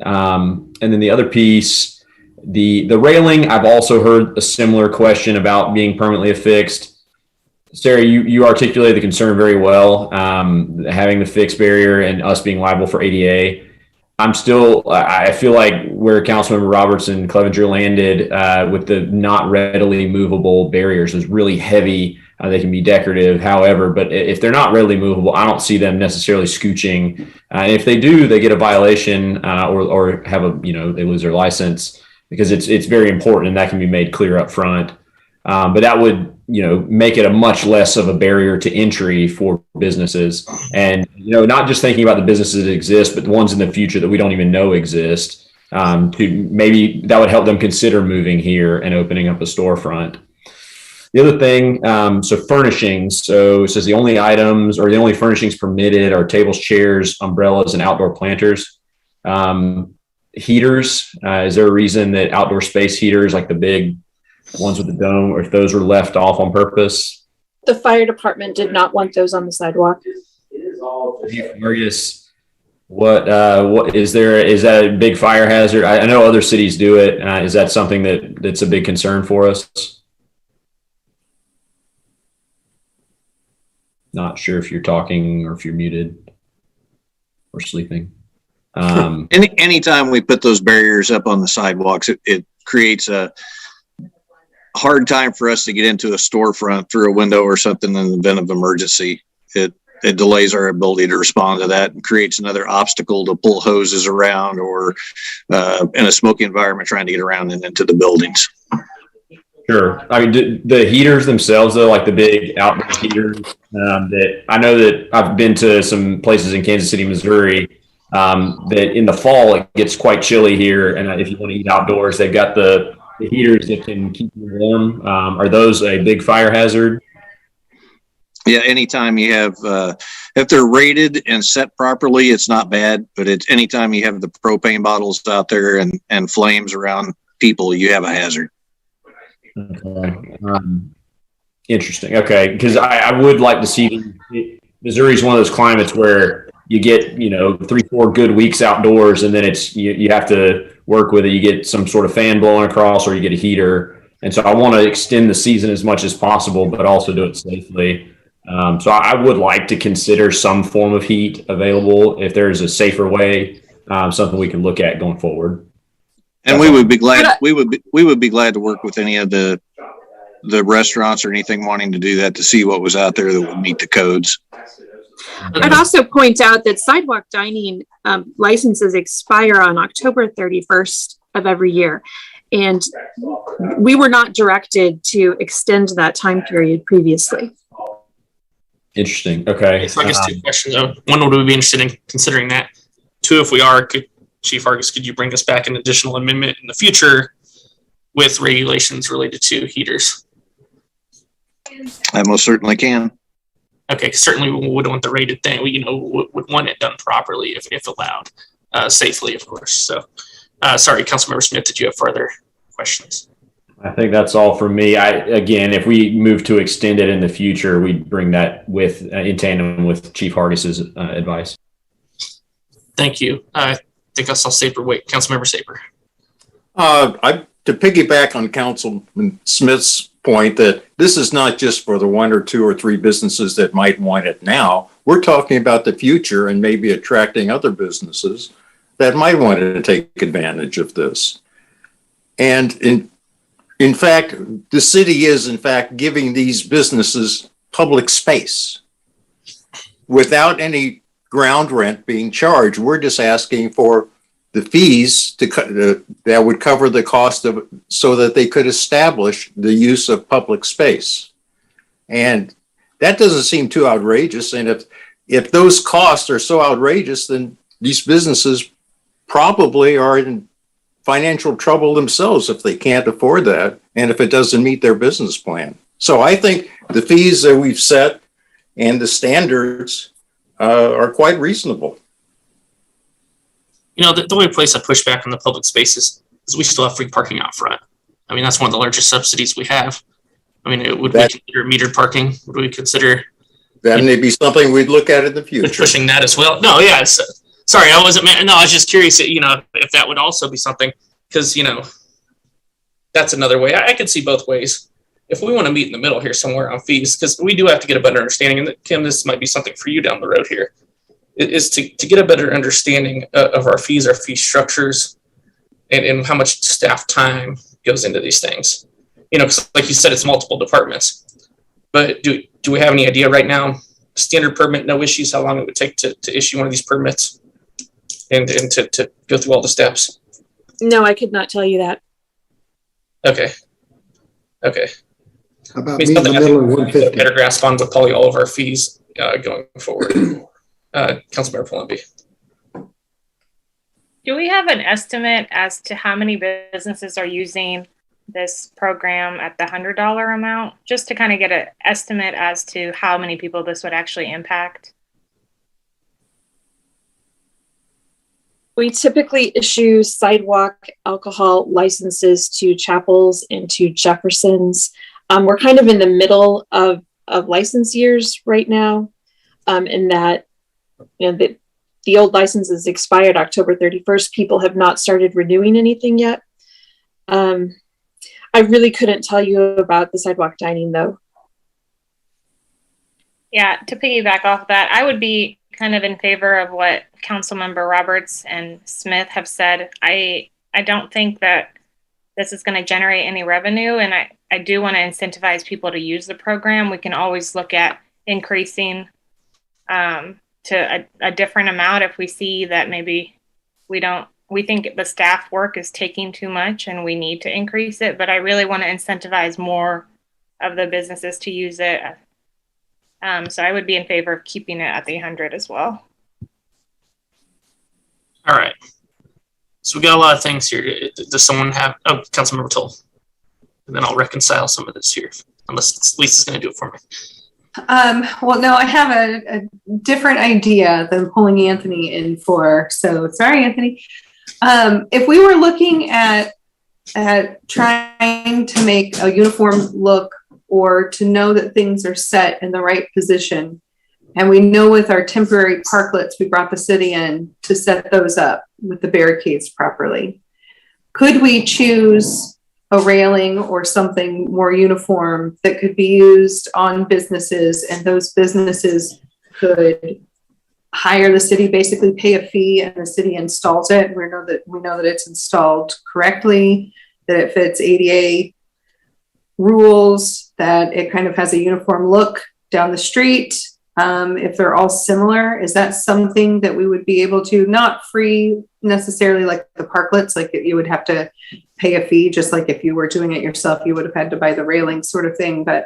And then the other piece, the railing, I've also heard a similar question about being permanently affixed. Sarah, you articulated the concern very well, having the fixed barrier and us being liable for ADA. I feel like where Councilmember Roberts and Clevenger landed with the not readily movable barriers is really heavy. They can be decorative, however, but if they're not readily movable, I don't see them necessarily scooching. And if they do, they get a violation or have they lose their license, because it's very important, and that can be made clear up front. But that would, make it a much less of a barrier to entry for businesses. And, not just thinking about the businesses that exist, but the ones in the future that we don't even know exist, to maybe that would help them consider moving here and opening up a storefront. The other thing, so furnishings. So it says the only items or the only furnishings permitted are tables, chairs, umbrellas, and outdoor planters. Heaters, is there a reason that outdoor space heaters, like the big ones with the dome, or if those were left off on purpose? The fire department did not want those on the sidewalk. Curious, what is that a big fire hazard? I know other cities do it. Is that something that's a big concern for us? Not sure if you're talking or if you're muted or sleeping. Anytime we put those barriers up on the sidewalks, it creates a hard time for us to get into a storefront through a window or something in the event of emergency. It delays our ability to respond to that and creates another obstacle to pull hoses around or in a smoky environment trying to get around and into the buildings. Sure. I mean, the heaters themselves, though, like the big outdoor heaters, that I know that I've been to some places in Kansas City, Missouri, that in the fall it gets quite chilly here, and if you want to eat outdoors, they've got the heaters that can keep you warm. Are those a big fire hazard? Yeah, anytime you have, if they're rated and set properly, it's not bad, but it's anytime you have the propane bottles out there and flames around people, you have a hazard. Okay. Interesting. Okay. Because I would like to see, Missouri is one of those climates where you get, 3-4 good weeks outdoors, and then it's, you have to work with it. You get some sort of fan blowing across, or you get a heater. And so I want to extend the season as much as possible, but also do it safely. So I would like to consider some form of heat available if there's a safer way, something we can look at going forward. And we would be glad. We would be glad to work with any of the restaurants or anything wanting to do that, to see what was out there that would meet the codes. I'd also point out that sidewalk dining licenses expire on October 31st of every year. And we were not directed to extend that time period previously. Interesting. Okay. So I guess two questions. One, would we be interested in considering that? Two, if we are, could Chief Argus, could you bring us back an additional amendment in the future with regulations related to heaters? I most certainly can. Okay, certainly we would want the rated thing. We, would want it done properly if allowed, safely, of course. So, sorry, Councilmember Smith, did you have further questions? I think that's all for me. Again, if we move to extend it in the future, we'd bring that with in tandem with Chief Hargis's advice. Thank you. I think I saw Saper. Wait, Councilmember Saper. To piggyback on Councilman Smith's point that this is not just for the 1 or 2 or 3 businesses that might want it now. We're talking about the future and maybe attracting other businesses that might want to take advantage of this. And in fact, the city is in fact giving these businesses public space without any ground rent being charged. We're just asking for the fees that would cover the cost of, so that they could establish the use of public space. And that doesn't seem too outrageous. And if those costs are so outrageous, then these businesses probably are in financial trouble themselves if they can't afford that, and if it doesn't meet their business plan. So I think the fees that we've set and the standards are quite reasonable. The only place I push back on the public spaces is we still have free parking out front. I mean, that's one of the largest subsidies we have. I mean, would we consider metered parking? Would we consider that may be something we'd look at in the future? Pushing that as well. No, yeah. Sorry, I wasn't. No, I was just curious. If that would also be something, because that's another way. I could see both ways. If we want to meet in the middle here somewhere on fees, because we do have to get a better understanding. And Kim, this might be something for you down the road here. Is to get a better understanding of our fees, our fee structures, and how much staff time goes into these things. Because like you said, it's multiple departments. But do we have any idea right now? Standard permit, no issues, how long it would take to issue one of these permits and to go through all the steps? No, I could not tell you that. Okay. About me in the middle of 150. Better grasp on with probably all of our fees going forward. Councilmember Palumbi. Do we have an estimate as to how many businesses are using this program at the $100 amount? Just to kind of get an estimate as to how many people this would actually impact. We typically issue sidewalk alcohol licenses to Chapels and to Jeffersons. We're kind of in the middle of license years right now, in that the old licenses expired October 31st. People have not started renewing anything yet. I really couldn't tell you about the sidewalk dining though. Yeah, to piggyback off of that, I would be kind of in favor of what Councilmember Roberts and Smith have said. I don't think that this is going to generate any revenue, and I do want to incentivize people to use the program. We can always look at increasing to a different amount if we see that maybe we think the staff work is taking too much and we need to increase it. But I really want to incentivize more of the businesses to use it. So I would be in favor of keeping it at the 100 as well. All right. So we got a lot of things here. Does someone have, Councilmember Toll? And then I'll reconcile some of this here, unless Lisa's going to do it for me. Well, no, I have a different idea than pulling Anthony in for. So sorry, Anthony. If we were looking at trying to make a uniform look, or to know that things are set in the right position, and we know with our temporary parklets, we brought the city in to set those up with the barricades properly. Could we choose a railing or something more uniform that could be used on businesses, and those businesses could hire the city, basically pay a fee, and the city installs it? We know that it's installed correctly, that it fits ADA rules, that it kind of has a uniform look down the street. If they're all similar, is that something that we would be able to, not free necessarily like the parklets, like you would have to pay a fee, just like if you were doing it yourself, you would have had to buy the railing sort of thing. But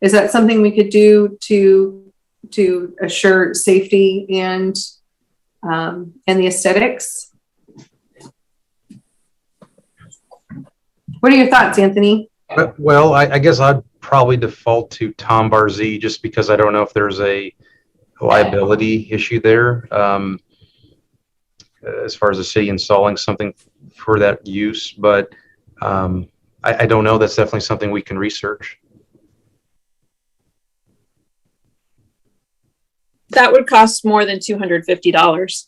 is that something we could do to assure safety and the aesthetics? What are your thoughts, Anthony? Well, I guess I'd probably default to Tom Barzee just because I don't know if there's a liability issue there as far as the city installing something for that use. But I don't know. That's definitely something we can research. That would cost more than $250.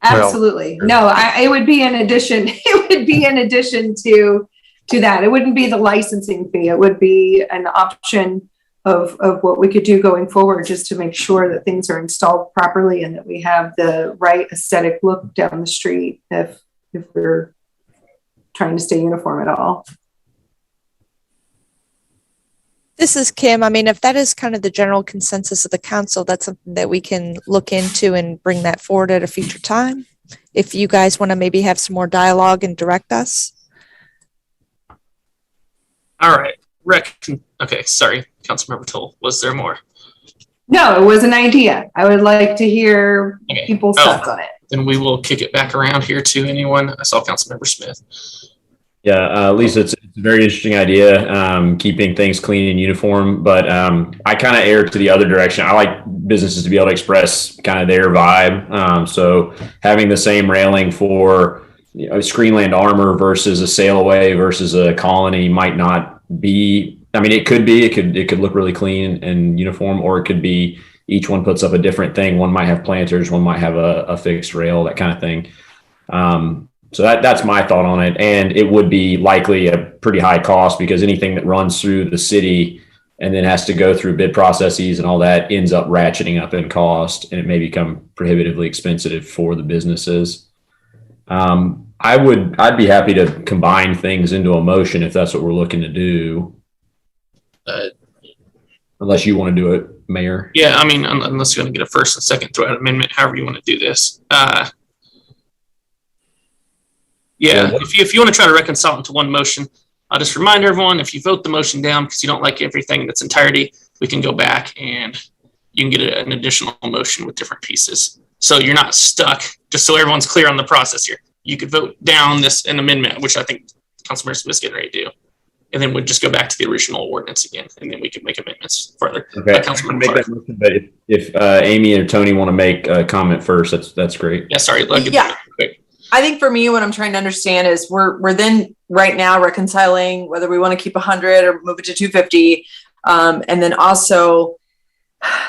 Absolutely. No, it would be in addition. It would be in addition to that. It wouldn't be the licensing fee. It would be an option of what we could do going forward, just to make sure that things are installed properly and that we have the right aesthetic look down the street if we're trying to stay uniform at all. This is Kim. I mean, if that is kind of the general consensus of the council, that's something that we can look into and bring that forward at a future time. If you guys want to maybe have some more dialogue and direct us. All right. Okay, sorry, Councilmember Toll. Was there more? No, it was an idea. I would like to hear people's thoughts on it. Then we will kick it back around here to anyone. I saw Councilmember Smith. Yeah, Lisa, it's a very interesting idea, keeping things clean and uniform, but I kind of err to the other direction. I like businesses to be able to express kind of their vibe. So having the same railing for Screenland Armor versus a Sail Away versus a Colony might not be, I mean, it could be, it could look really clean and uniform, or it could be each one puts up a different thing. One might have planters, one might have a fixed rail, that kind of thing. So that's my thought on it. And it would be likely a pretty high cost because anything that runs through the city and then has to go through bid processes and all that ends up ratcheting up in cost, and it may become prohibitively expensive for the businesses. I'd be happy to combine things into a motion if that's what we're looking to do. Unless you want to do it, Mayor. Yeah, I mean, unless you're going to get a first and second throw out amendment, however you want to do this. Yeah, if you want to try to reconcile into one motion, I'll just remind everyone, if you vote the motion down because you don't like everything in its entirety, we can go back and you can get an additional motion with different pieces. So you're not stuck, just so everyone's clear on the process here. You could vote down an amendment, which I think Councilmember Smith's getting ready to do. And then we'd just go back to the original ordinance again, and then we could make amendments further. Okay, I can make that motion, but if Amy or Tony want to make a comment first, that's great. Yeah, sorry. Yeah. I think for me, what I'm trying to understand is we're then right now reconciling whether we want to keep 100 or move it to 250. And then also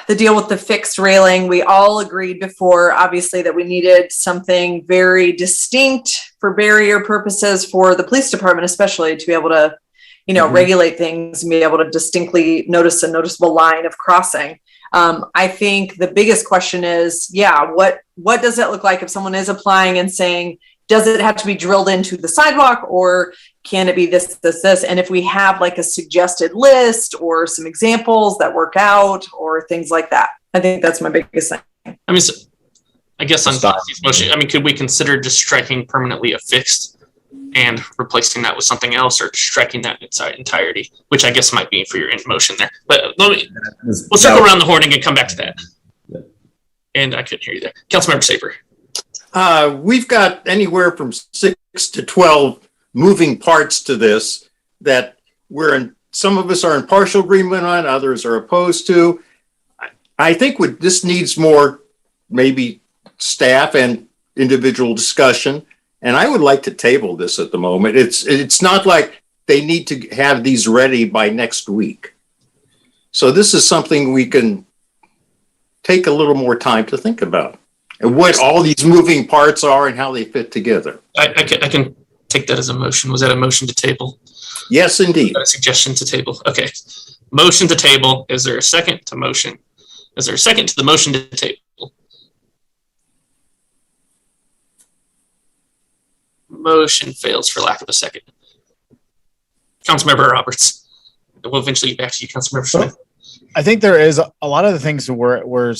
the deal with the fixed railing. We all agreed before, obviously, that we needed something very distinct for barrier purposes for the police department, especially to be able to, regulate things and be able to distinctly notice a noticeable line of crossing. I think the biggest question is, what does it look like if someone is applying and saying, does it have to be drilled into the sidewalk or can it be this? And if we have like a suggested list or some examples that work out or things like that, I think that's my biggest thing. I mean, I guess on Darcy's motion, could we consider just striking permanently affixed and replacing that with something else, or striking that entirety, which I guess might be for your end motion there. But we'll circle around the horn and come back to that. And I couldn't hear you there. Councilmember Saber. We've got anywhere from 6 to 12 moving parts to this that some of us are in partial agreement on, others are opposed to. I think this needs more maybe staff and individual discussion. And I would like to table this at the moment. It's not like they need to have these ready by next week. So this is something we can take a little more time to think about, and what all these moving parts are and how they fit together. I can take that as a motion. Was that a motion to table? Yes, indeed. A suggestion to table. Okay. Motion to table. Is there a second to motion? Is there a second to the motion to table? Motion fails for lack of a second. Councilmember Roberts. We'll eventually get back to you, Councilmember Smith. I think there is a lot of the things we're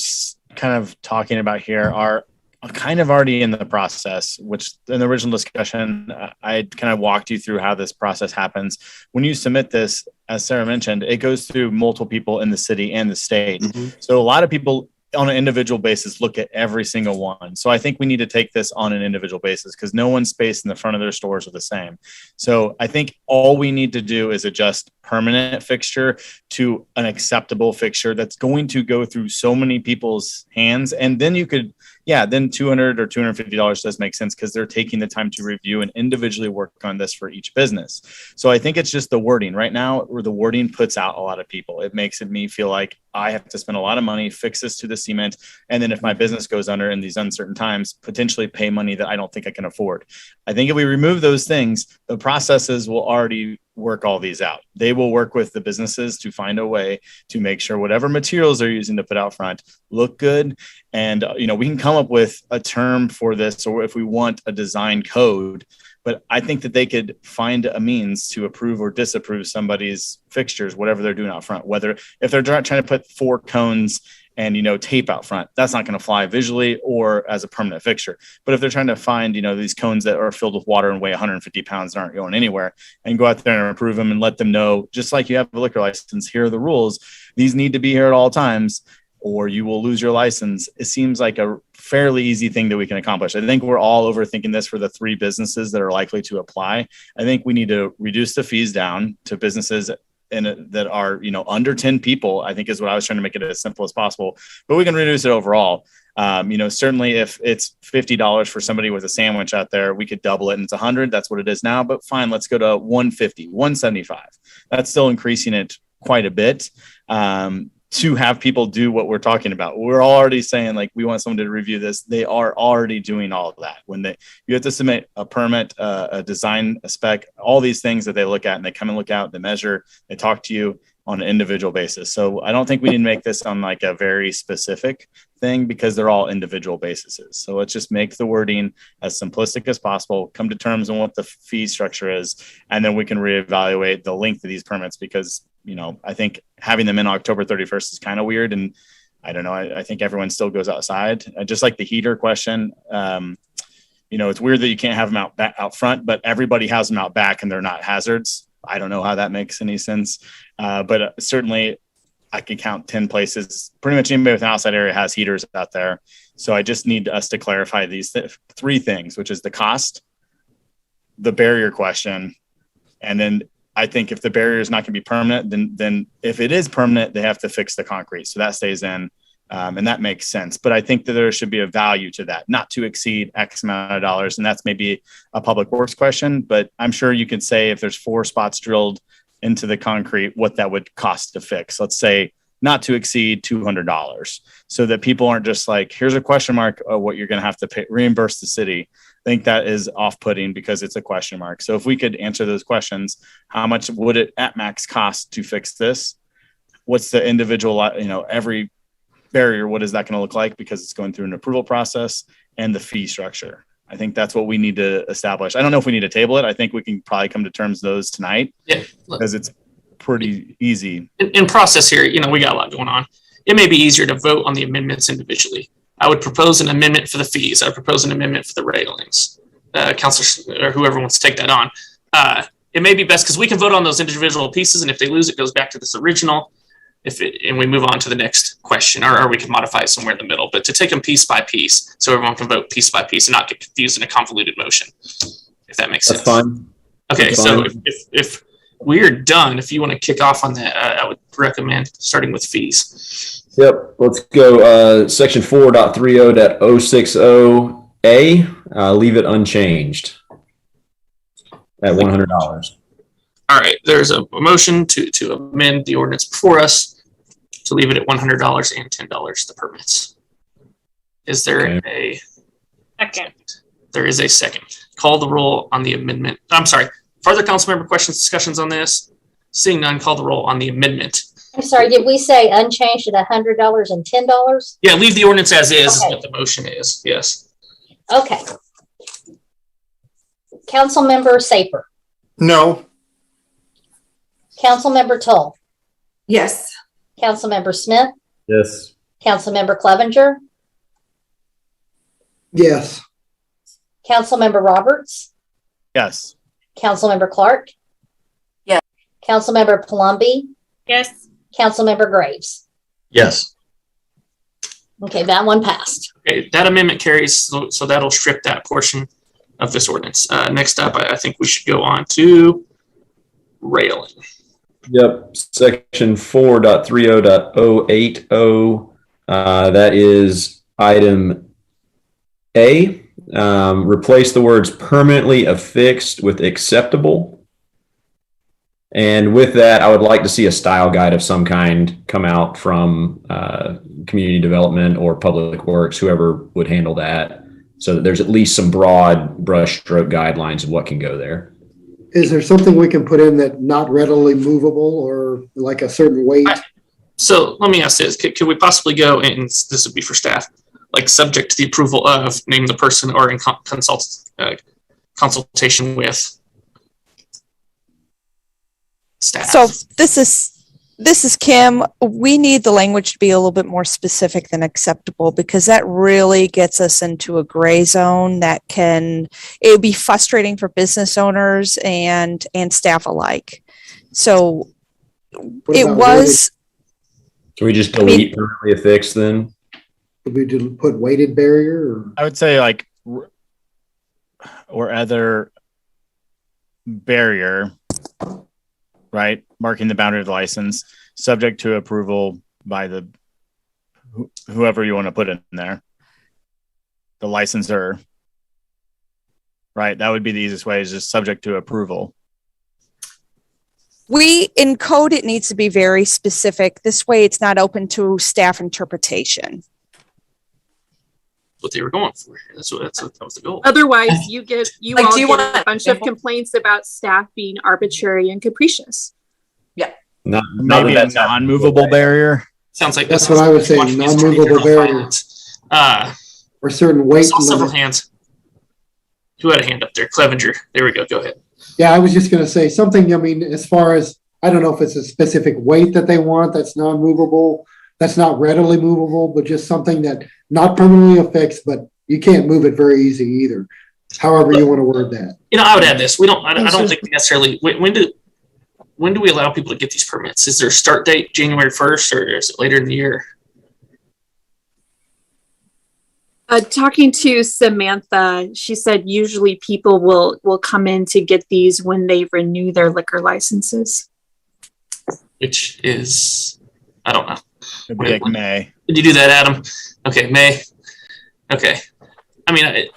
kind of talking about here are kind of already in the process, which in the original discussion, I kind of walked you through how this process happens. When you submit this, as Sarah mentioned, it goes through multiple people in the city and the state. Mm-hmm. So a lot of people on an individual basis, look at every single one. So I think we need to take this on an individual basis because no one's space in the front of their stores are the same. So I think all we need to do is adjust permanent fixture to an acceptable fixture that's going to go through so many people's hands. And then you could, then $200 or $250 does make sense because they're taking the time to review and individually work on this for each business. So I think it's just the wording right now where the wording puts out a lot of people. It makes me feel like I have to spend a lot of money, fix this to the cement. And then if my business goes under in these uncertain times, potentially pay money that I don't think I can afford. I think if we remove those things, the processes will already work all these out. They will work with the businesses to find a way to make sure whatever materials they're using to put out front look good. And, we can come up with a term for this, or if we want a design code, but I think that they could find a means to approve or disapprove somebody's fixtures, whatever they're doing out front, whether if they're trying to put 4 cones and, tape out front, that's not going to fly visually or as a permanent fixture. But if they're trying to find, these cones that are filled with water and weigh 150 pounds and aren't going anywhere, and go out there and approve them and let them know, just like you have a liquor license, here are the rules. These need to be here at all times, or you will lose your license. It seems like a fairly easy thing that we can accomplish. I think we're all overthinking this for the 3 businesses that are likely to apply. I think we need to reduce the fees down to businesses that are, under 10 people, I think is what I was trying to make it as simple as possible, but we can reduce it overall. Certainly if it's $50 for somebody with a sandwich out there, we could double it and it's $100. That's what it is now, but fine. Let's go to $150, $175. That's still increasing it quite a bit. To have people do what we're talking about. We're already saying like, we want someone to review this. They are already doing all of that. When you have to submit a permit, a design, a spec, all these things that they look at and they come and look out, they measure, they talk to you on an individual basis. So I don't think we need to make this on like a very specific thing because they're all individual bases. So let's just make the wording as simplistic as possible, come to terms on what the fee structure is, and then we can reevaluate the length of these permits because I think having them in October 31st is kind of weird. And I don't know, I think everyone still goes outside. Just like the heater question, it's weird that you can't have them out front, but everybody has them out back and they're not hazards. I don't know how that makes any sense. But certainly I can count 10 places. Pretty much anybody with an outside area has heaters out there. So I just need us to clarify these 3 things, which is the cost, the barrier question, and then I think if the barrier is not going to be permanent, then if it is permanent, they have to fix the concrete. So that stays in, and that makes sense. But I think that there should be a value to that, not to exceed X amount of dollars. And that's maybe a public works question, but I'm sure you could say if there's 4 spots drilled into the concrete, what that would cost to fix. Let's say not to exceed $200 so that people aren't just like, here's a question mark of what you're going to have to pay, reimburse the city. I think that is off-putting because it's a question mark. So if we could answer those questions, how much would it at max cost to fix this? What's the individual, every barrier, what is that going to look like? Because it's going through an approval process and the fee structure. I think that's what we need to establish. I don't know if we need to table it. I think we can probably come to terms those tonight because it's pretty easy. In process here, we got a lot going on. It may be easier to vote on the amendments individually. I would propose an amendment for the fees. I would propose an amendment for the railings. Counselor or whoever wants to take that on. It may be best because we can vote on those individual pieces, and if they lose, it goes back to this original. And we move on to the next question, or we can modify it somewhere in the middle. But to take them piece by piece, so everyone can vote piece by piece and not get confused in a convoluted motion, if that makes sense. That's fine. Okay, That's so fine. if we're done, if you want to kick off on that, I would recommend starting with fees. Yep. Let's go section 4.30.060A. Leave it unchanged at $100. All right, there's a motion to amend the ordinance before us to leave it at $100 and $10 the permits. Is there a second? There is a second. Call the roll on the amendment. I'm sorry. Further council member questions, discussions on this? Seeing none, call the roll on the amendment. I'm sorry, did we say unchanged at $100 and $10? Yeah, leave the ordinance as is Okay. is what the motion is. Yes. Okay. Councilmember Saper, No. Councilmember Toll, Yes. Councilmember Smith, Yes. Councilmember Clevenger, Yes. Councilmember Roberts, Yes. Councilmember Clark. Yes. Councilmember Palumbi, Yes. Councilmember Graves. Yes. Okay, that one passed. Okay, that amendment carries, so that'll strip that portion of this ordinance. Next up, I think we should go on to railing. Yep, section 4.30.080. That is item A. Replace the words permanently affixed with acceptable. And with that, I would like to see a style guide of some kind come out from community development or public works, whoever would handle that, so that there's at least some broad brushstroke guidelines of what can go there. Is there something we can put in that not readily movable or like a certain weight? So let me ask this, could we possibly go, and this would be for staff, like subject to the approval of, name the person, or in consultation with staff? So this is Kim. We need the language to be a little bit more specific than acceptable, because that really gets us into a gray zone that it would be frustrating for business owners and staff alike. So it was. Can we just delete permanently affixed then? Could we put weighted barrier? Or? I would say like, or other barrier, right? Marking the boundary of the license, subject to approval by the whoever you want to put in there, the licensor, right? That would be the easiest way, is just subject to approval. In code, it needs to be very specific. This way, it's not open to staff interpretation. What they were going for. That was the goal. Otherwise, you Like, all do you get want a bunch of complaints about staff being arbitrary and capricious. Yeah. Maybe a non-movable barrier. Sounds like that's what I was saying. Non-movable barrier. Or certain weight. Several hands. Who had a hand up there? Clevenger. There we go. Go ahead. Yeah, I was just going to say something. I mean, as far as, I don't know if it's a specific weight that they want that's non-movable, that's not readily movable, but just something that not permanently affixed, but you can't move it very easy either. However you want to word that. I would add this. I don't think we necessarily, when do we allow people to get these permits? Is there a start date January 1st, or is it later in the year? Talking to Samantha, she said usually people will come in to get these when they renew their liquor licenses. Which is, I don't know. It'd be like May. Did you do that, Adam? Okay, May. Okay. I mean,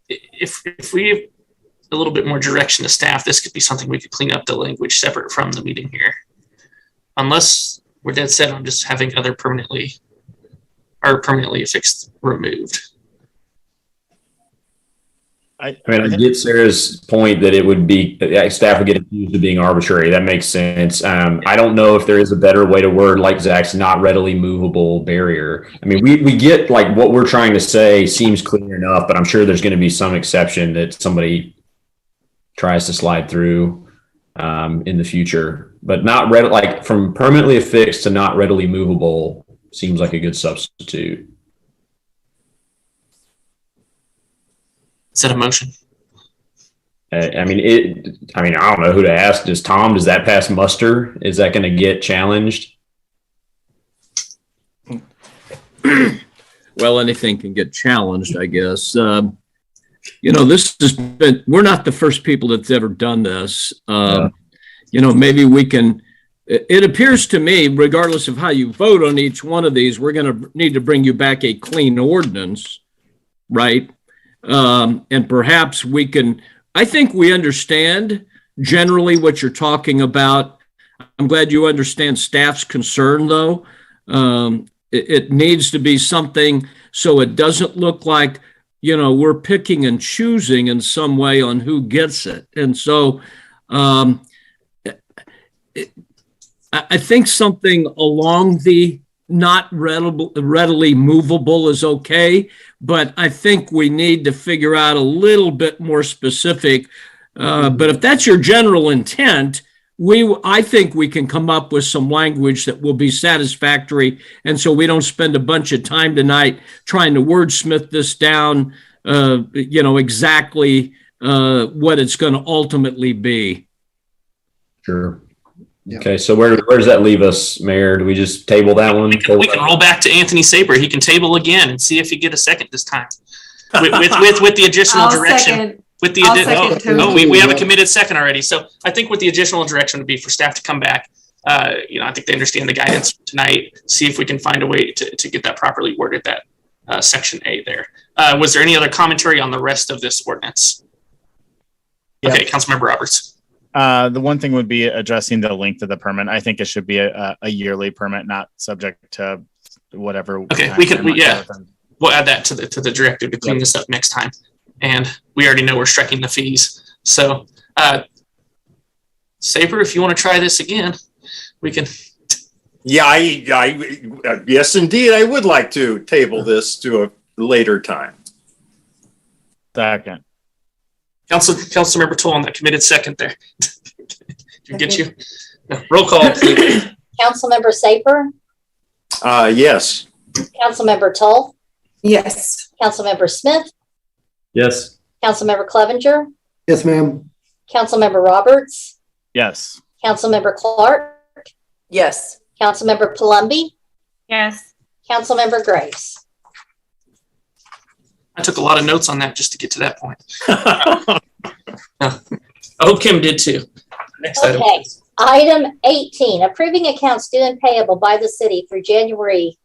if we have a little bit more direction to staff, this could be something we could clean up the language separate from the meeting here. Unless we're dead set on just having other permanently affixed removed. I get Sarah's point that it would be, staff would get accused of being arbitrary. That makes sense. I don't know if there is a better way to word, like Zach's, not readily movable barrier. I mean, we get like what we're trying to say seems clear enough, but I'm sure there's going to be some exception that somebody tries to slide through in the future. But not like from permanently affixed to not readily movable seems like a good substitute. Is that a motion? I don't know who to ask. Does that pass muster? Is that going to get challenged? Well, anything can get challenged, I guess. This has been, we're not the first people that's ever done this. Maybe we can, it appears to me, regardless of how you vote on each one of these, we're going to need to bring you back a clean ordinance, right? And perhaps we can, I think we understand generally what you're talking about. I'm glad you understand staff's concern, though. It needs to be something so it doesn't look like, we're picking and choosing in some way on who gets it. And so I think something along the not readily movable is okay, but I think we need to figure out a little bit more specific. But if that's your general intent, I think we can come up with some language that will be satisfactory, and so we don't spend a bunch of time tonight trying to wordsmith this down, exactly what it's going to ultimately be. Sure. Okay, so where does that leave us, Mayor? Do we just table that one? We can roll back to Anthony Saber. He can table again and see if he get a second this time with the additional direction. Second. With the we have a committed second already. So I think with the additional direction would be for staff to come back. I think they understand the guidance tonight. See if we can find a way to get that properly worded. That section A there. Was there any other commentary on the rest of this ordinance? Yeah. Okay, Councilmember Roberts. The one thing would be addressing the length of the permit. I think it should be a yearly permit, not subject to whatever. Okay, we'll add that to the directive to clean this up next time. And we already know we're striking the fees. So, Saber, if you want to try this again, we can. Yeah, yes, indeed, I would like to table this to a later time. Second. Councilmember Toll on that committed second there. Did we get you? No. Roll call, please. Councilmember Saper, Yes. Councilmember Toll, Yes. Councilmember Smith, Yes. Councilmember Clevenger, Yes, ma'am. Councilmember Roberts, Yes. Councilmember Clark, Yes. Councilmember Palumbi, Yes. Councilmember Graves. I took a lot of notes on that just to get to that point. I hope Kim did too. Next item. Okay, item 18, approving accounts due and payable by the city through January,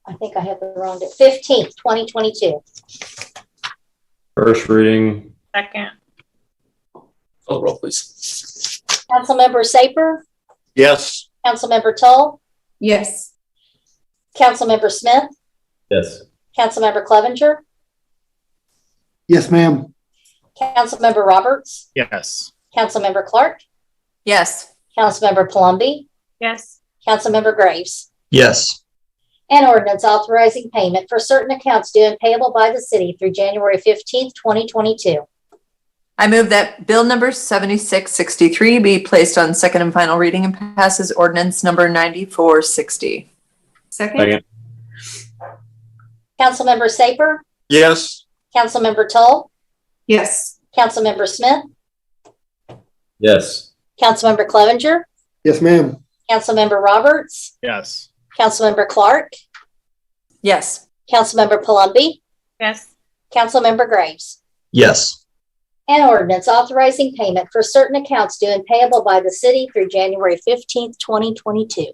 I think I have the wrong date, 15th, 2022. First reading. Second. Call roll, please. Councilmember Saper, Yes. Councilmember Toll, Yes. Councilmember Smith, Yes. Councilmember Clevenger, Yes, ma'am. Councilmember Roberts, Yes. Councilmember Clark, Yes. Councilmember Palumbi, Yes. Councilmember Graves. Yes. An ordinance authorizing payment for certain accounts due and payable by the city through January 15th, 2022. I move that bill number 7663 be placed on second and final reading and passes ordinance number 9460. Second. Councilmember Saper, Yes. Councilmember Toll, Yes. Councilmember Smith, Yes. Councilmember Clevenger, Yes, ma'am. Councilmember Roberts, Yes. Councilmember Clark, Yes. Councilmember Palumbi, Yes. Councilmember Graves. Yes. An ordinance authorizing payment for certain accounts due and payable by the city through January 15th, 2022.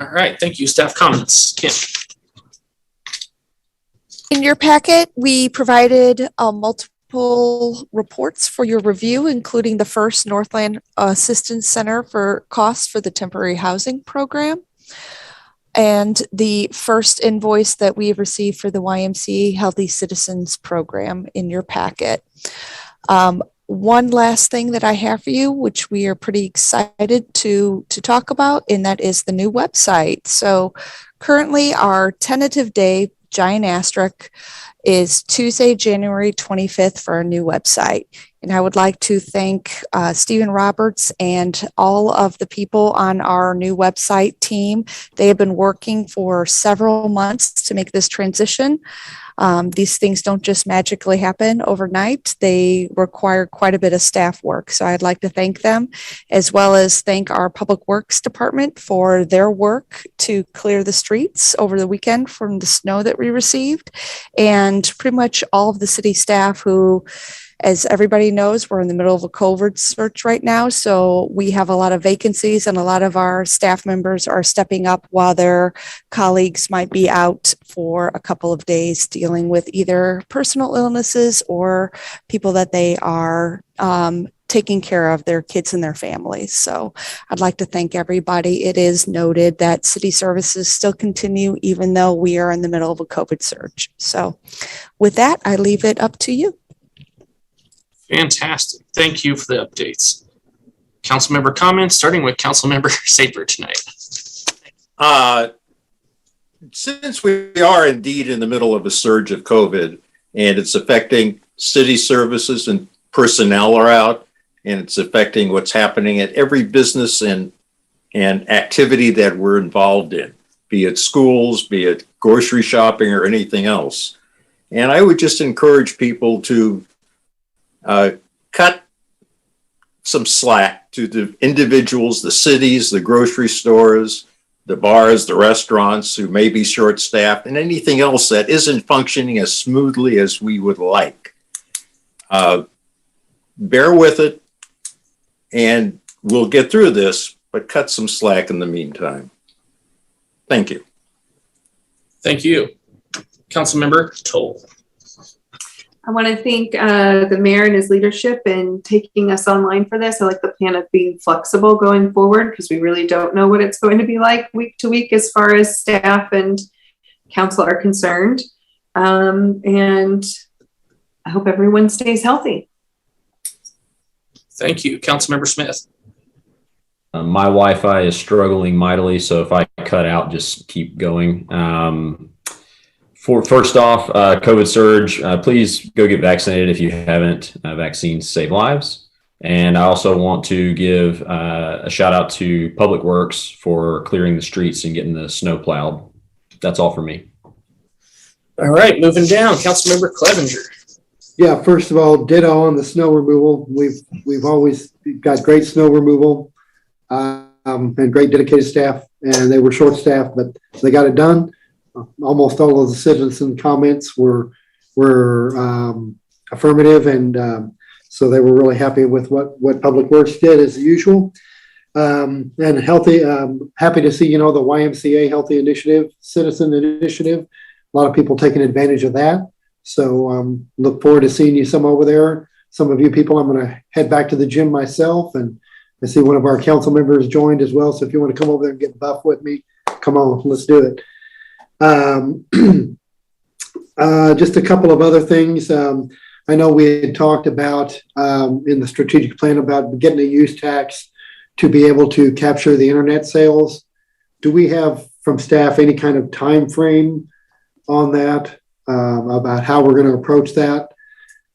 All right, thank you. Staff comments. Kim. In your packet, we provided multiple reports for your review, including the first Northland Assistance Center for costs for the temporary housing program, and the first invoice that we have received for the YMCA Healthy Citizens program in your packet. One last thing that I have for you, which we are pretty excited to talk about, and that is the new website. So currently our tentative day, giant asterisk, is Tuesday, January 25th for our new website. And I would like to thank Stephen Roberts and all of the people on our new website team. They have been working for several months to make this transition. These things don't just magically happen overnight. They require quite a bit of staff work. So I'd like to thank them, as well as thank our Public Works Department for their work to clear the streets over the weekend from the snow that we received, and pretty much all of the city staff who, as everybody knows, we're in the middle of a COVID search right now, so we have a lot of vacancies, and a lot of our staff members are stepping up while their colleagues might be out for a couple of days dealing with either personal illnesses or people that they are taking care of, their kids and their families. So I'd like to thank everybody. It is noted that city services still continue even though we are in the middle of a COVID surge. So with that, I leave it up to you. Fantastic. Thank you for the updates. Councilmember comments, starting with Councilmember Saper tonight. Since we are indeed in the middle of a surge of COVID and it's affecting city services and personnel are out, and it's affecting what's happening at every business and activity that we're involved in, be it schools, be it grocery shopping or anything else. And I would just encourage people to cut some slack to the individuals, the cities, the grocery stores, the bars, the restaurants who may be short-staffed, and anything else that isn't functioning as smoothly as we would like. Bear with it, and we'll get through this, but cut some slack in the meantime. Thank you. Thank you. Councilmember Toll. I want to thank the mayor and his leadership in taking us online for this. I like the plan of being flexible going forward because we really don't know what it's going to be like week to week as far as staff and council are concerned. And I hope everyone stays healthy. Thank you. Councilmember Smith. My Wi-Fi is struggling mightily, so if I cut out, just keep going. First off, COVID surge, please go get vaccinated if you haven't. Vaccines save lives. And I also want to give a shout out to Public Works for clearing the streets and getting the snow plowed. That's all for me. All right, moving down, Councilmember Clevenger. Yeah, first of all, ditto on the snow removal. We've always got great snow removal and great dedicated staff, and they were short-staffed, but they got it done. Almost all of the citizen comments were affirmative, and so they were really happy with what Public Works did as usual. And healthy, happy to see, the YMCA Healthy Initiative, Citizen Initiative. A lot of people taking advantage of that. So look forward to seeing you some over there. Some of you people, I'm going to head back to the gym myself, and I see one of our council members joined as well. So if you want to come over there and get buff with me, come on, let's do it. Just a couple of other things. I know we had talked about in the strategic plan about getting a use tax to be able to capture the internet sales. Do we have from staff any kind of time frame on that about how we're going to approach that?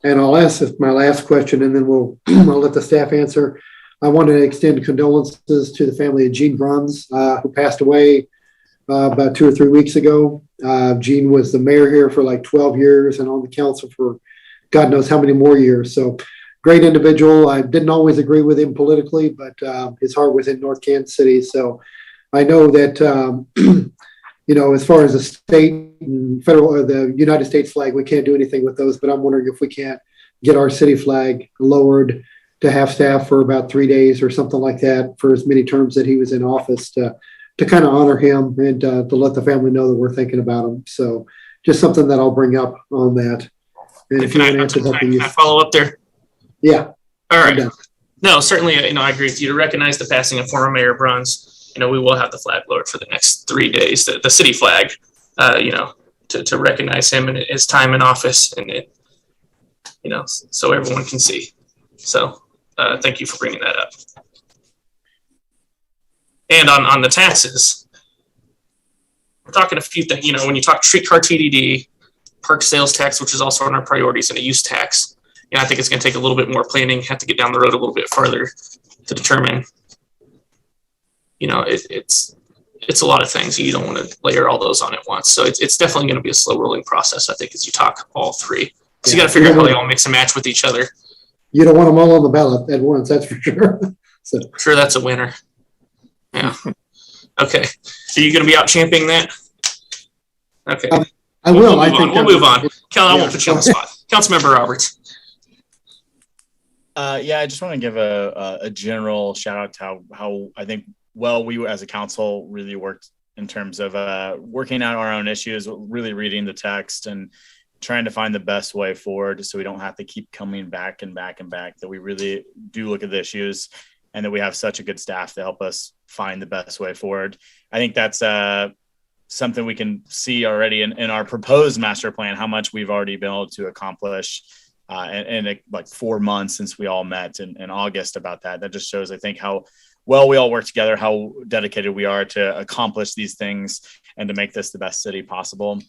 And I'll ask this, my last question, and then I'll let the staff answer. I want to extend condolences to the family of Gene Bruns, who passed away about 2 or 3 weeks ago. Gene was the mayor here for like 12 years and on the council for God knows how many more years. So great individual. I didn't always agree with him politically, but his heart was in North Kansas City. So I know that, as far as the state and federal or the United States flag, we can't do anything with those, but I'm wondering if we can't get our city flag lowered to half staff for about 3 days or something like that for as many terms that he was in office to kind of honor him and to let the family know that we're thinking about him. So just something that I'll bring up on that. And if you want to answer that, can I follow up there? Yeah. All right. No, certainly, I agree with you. To recognize the passing of former Mayor Bruns, we will have the flag lowered for the next 3 days, the city flag, to recognize him and his time in office and so everyone can see. So thank you for bringing that up. And on the taxes, we're talking a few things. When you talk streetcar TDD, park sales tax, which is also on our priorities, and a use tax, I think it's going to take a little bit more planning, have to get down the road a little bit farther to determine, it's a lot of things. You don't want to layer all those on at once. So it's definitely going to be a slow rolling process, I think, as you talk all three. So you got to figure out how they all mix and match with each other. You don't want them all on the ballot at once, that's for sure. So sure, that's a winner. Yeah. Okay. Are you going to be out championing that? Okay. I will. We'll move on. I won't put you on the spot. Councilmember Roberts. Yeah, I just want to give a general shout out to how I think we as a council really worked in terms of working out our own issues, really reading the text and trying to find the best way forward so we don't have to keep coming back and back and back, that we really do look at the issues and that we have such a good staff to help us find the best way forward. I think that's something we can see already in our proposed master plan, how much we've already been able to accomplish in like 4 months since we all met in August about that. That just shows, I think, how well we all work together, how dedicated we are to accomplish these things and to make this the best city possible.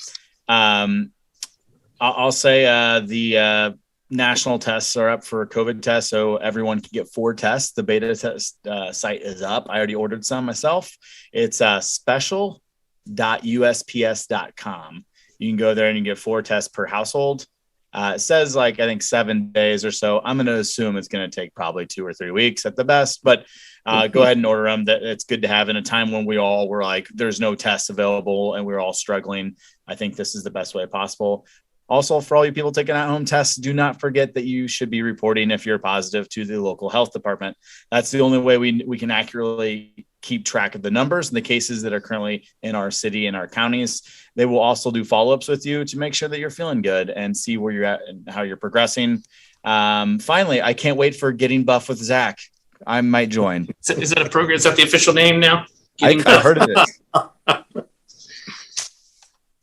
I'll say the national tests are up for COVID tests, so everyone can get 4 tests. The beta test site is up. I already ordered some myself. It's special.usps.com. You can go there and you get 4 tests per household. It says like, I think 7 days or so. I'm going to assume it's going to take probably 2 or 3 weeks at the best, but go ahead and order them. That it's good to have in a time when we all were like, there's no tests available and we were all struggling. I think this is the best way possible. Also, for all you people taking at-home tests, do not forget that you should be reporting if you're positive to the local health department. That's the only way we can accurately keep track of the numbers and the cases that are currently in our city and our counties. They will also do follow-ups with you to make sure that you're feeling good and see where you're at and how you're progressing. Finally, I can't wait for Getting Buff with Zach. I might join. Is that a program? Is that the official name now? I've heard of it.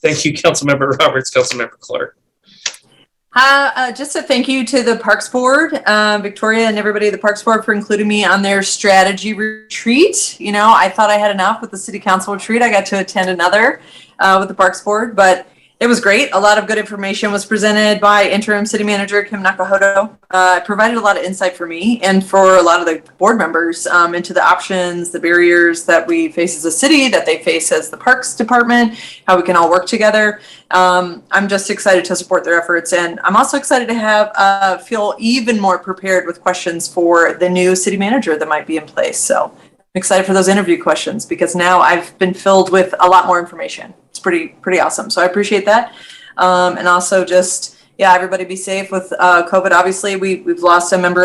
Thank you, Councilmember Roberts, Councilmember Clark. Just a thank you to the Parks Board, Victoria and everybody at the Parks Board for including me on their strategy retreat. You know, I thought I had enough with the City Council retreat. I got to attend another with the Parks Board, but it was great. A lot of good information was presented by Interim City Manager Kim Nakahoto. It provided a lot of insight for me and for a lot of the board members into the options, the barriers that we face as a city, that they face as the Parks Department, how we can all work together. I'm just excited to support their efforts, and I'm also excited to have feel even more prepared with questions for the new city manager that might be in place. So I'm excited for those interview questions because now I've been filled with a lot more information. It's pretty awesome. So I appreciate that. And also just, yeah, everybody be safe with COVID. Obviously, we've lost a member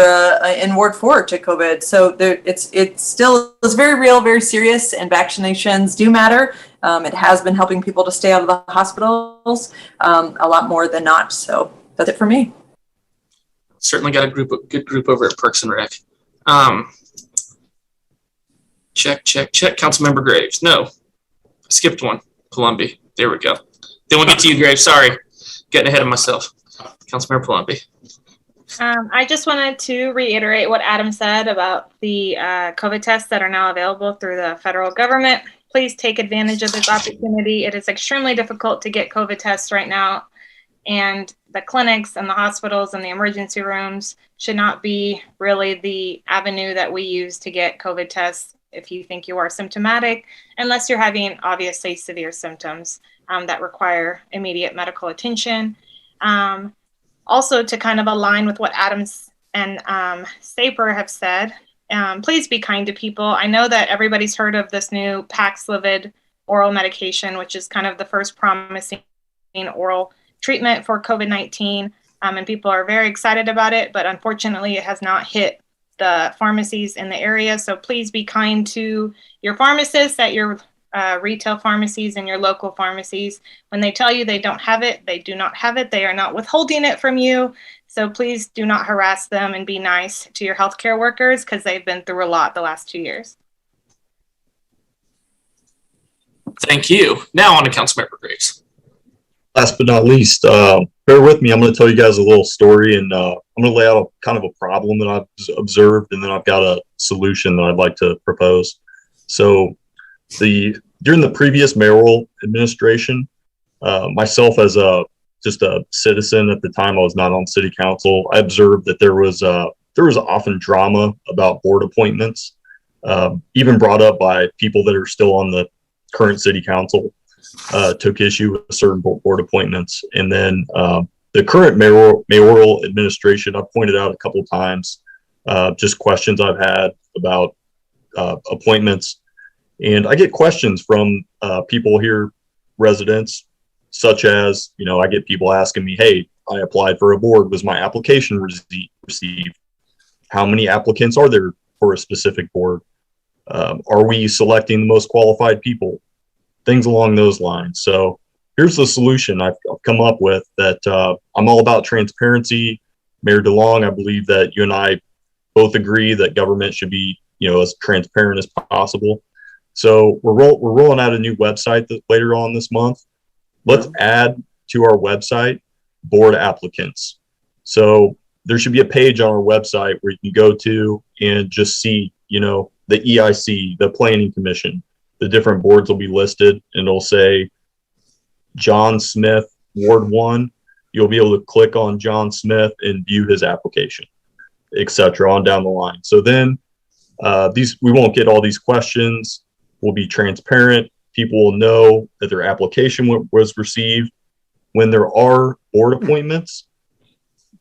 in Ward 4 to COVID. So it's still very real, very serious, and vaccinations do matter. It has been helping people to stay out of the hospitals a lot more than not. So that's it for me. Certainly got a good group over at Parks and Rec. Check. Councilmember Graves. No, I skipped one. Columbia. There we go. Then we'll get to you, Graves. Sorry. Getting ahead of myself. Councilmember Columbia. I just wanted to reiterate what Adam said about the COVID tests that are now available through the federal government. Please take advantage of this opportunity. It is extremely difficult to get COVID tests right now, and the clinics and the hospitals and the emergency rooms should not be really the avenue that we use to get COVID tests if you think you are symptomatic, unless you're having obviously severe symptoms that require immediate medical attention. Also, to kind of align with what Adams and Saper have said, please be kind to people. I know that everybody's heard of this new Paxlovid oral medication, which is kind of the first promising oral treatment for COVID-19, and people are very excited about it, but unfortunately it has not hit the pharmacies in the area. So please be kind to your pharmacists at your retail pharmacies and your local pharmacies. When they tell you they don't have it, they do not have it. They are not withholding it from you. So please do not harass them and be nice to your healthcare workers because they've been through a lot the last 2 years. Thank you. Now on to Councilmember Graves. Last but not least, bear with me. I'm going to tell you guys a little story, and I'm going to lay out kind of a problem that I've observed, and then I've got a solution that I'd like to propose. So during the previous mayoral administration, myself as just a citizen at the time, I was not on city council, I observed that there was often drama about board appointments, even brought up by people that are still on the current city council. Took issue with certain board appointments. And then the current mayoral administration, I've pointed out a couple of times, just questions I've had about appointments. And I get questions from people here, residents, such as, I get people asking me, hey, I applied for a board. Was my application received? How many applicants are there for a specific board? Are we selecting the most qualified people? Things along those lines. So here's the solution I've come up with that I'm all about transparency. Mayor DeLong, I believe that you and I both agree that government should be, as transparent as possible. So we're rolling out a new website later on this month. Let's add to our website board applicants. So there should be a page on our website where you can go to and just see, the EIC, the Planning Commission. The different boards will be listed, and it'll say John Smith, Ward 1. You'll be able to click on John Smith and view his application, etc. on down the line. So then we won't get all these questions. We'll be transparent. People will know that their application was received. When there are board appointments,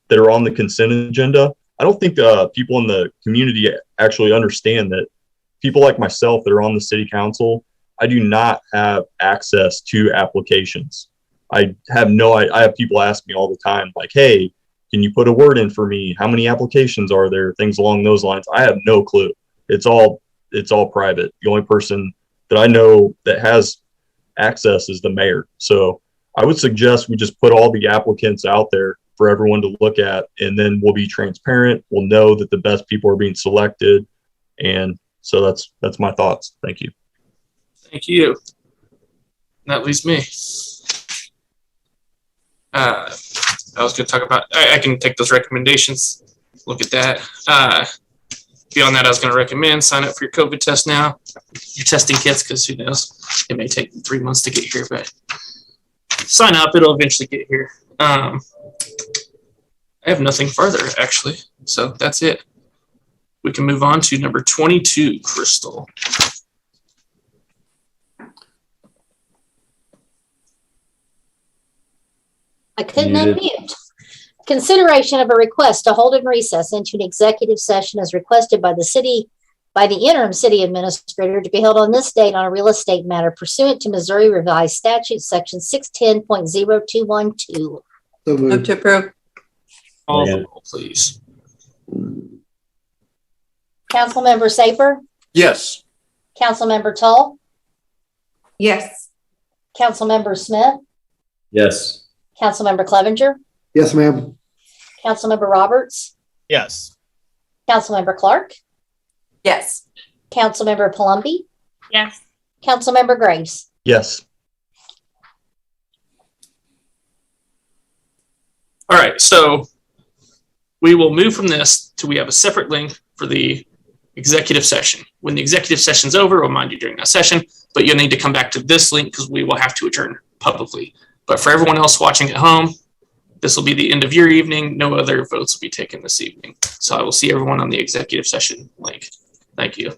that are on the consent agenda. I don't think people in the community actually understand that people like myself that are on the city council, I do not have access to applications. I have people ask me all the time, like, hey, can you put a word in for me? How many applications are there? Things along those lines. I have no clue. It's all private. The only person that I know that has access is the mayor. So I would suggest we just put all the applicants out there for everyone to look at, and then we'll be transparent. We'll know that the best people are being selected. And so that's my thoughts. Thank you. Thank you. That leaves me. I was going to talk about, I can take those recommendations, look at that. Beyond that, I was going to recommend sign up for your COVID test now, your testing kits, because who knows, it may take 3 months to get here, but sign up, it'll eventually get here. I have nothing further, actually, so that's it. We can move on to number 22, Crystal. I couldn't unmute. Consideration of a request to hold and recess into an executive session as requested by the interim city administrator to be held on this date on a real estate matter pursuant to Missouri Revised Statute Section 610.0212. Move to approve. Call the roll, please. Councilmember Saper, Yes. Councilmember Tull, Yes. Councilmember Smith, Yes. Councilmember Clevenger, Yes, ma'am. Councilmember Roberts, Yes. Councilmember Clark, Yes. Councilmember Palumbi, Yes. Councilmember Graves. Yes. All right, so we will move from this to we have a separate link for the executive session. When the executive session's over, we'll remind you during that session, but you'll need to come back to this link because we will have to adjourn publicly. But for everyone else watching at home, this will be the end of your evening. No other votes will be taken this evening. So I will see everyone on the executive session link. Thank you.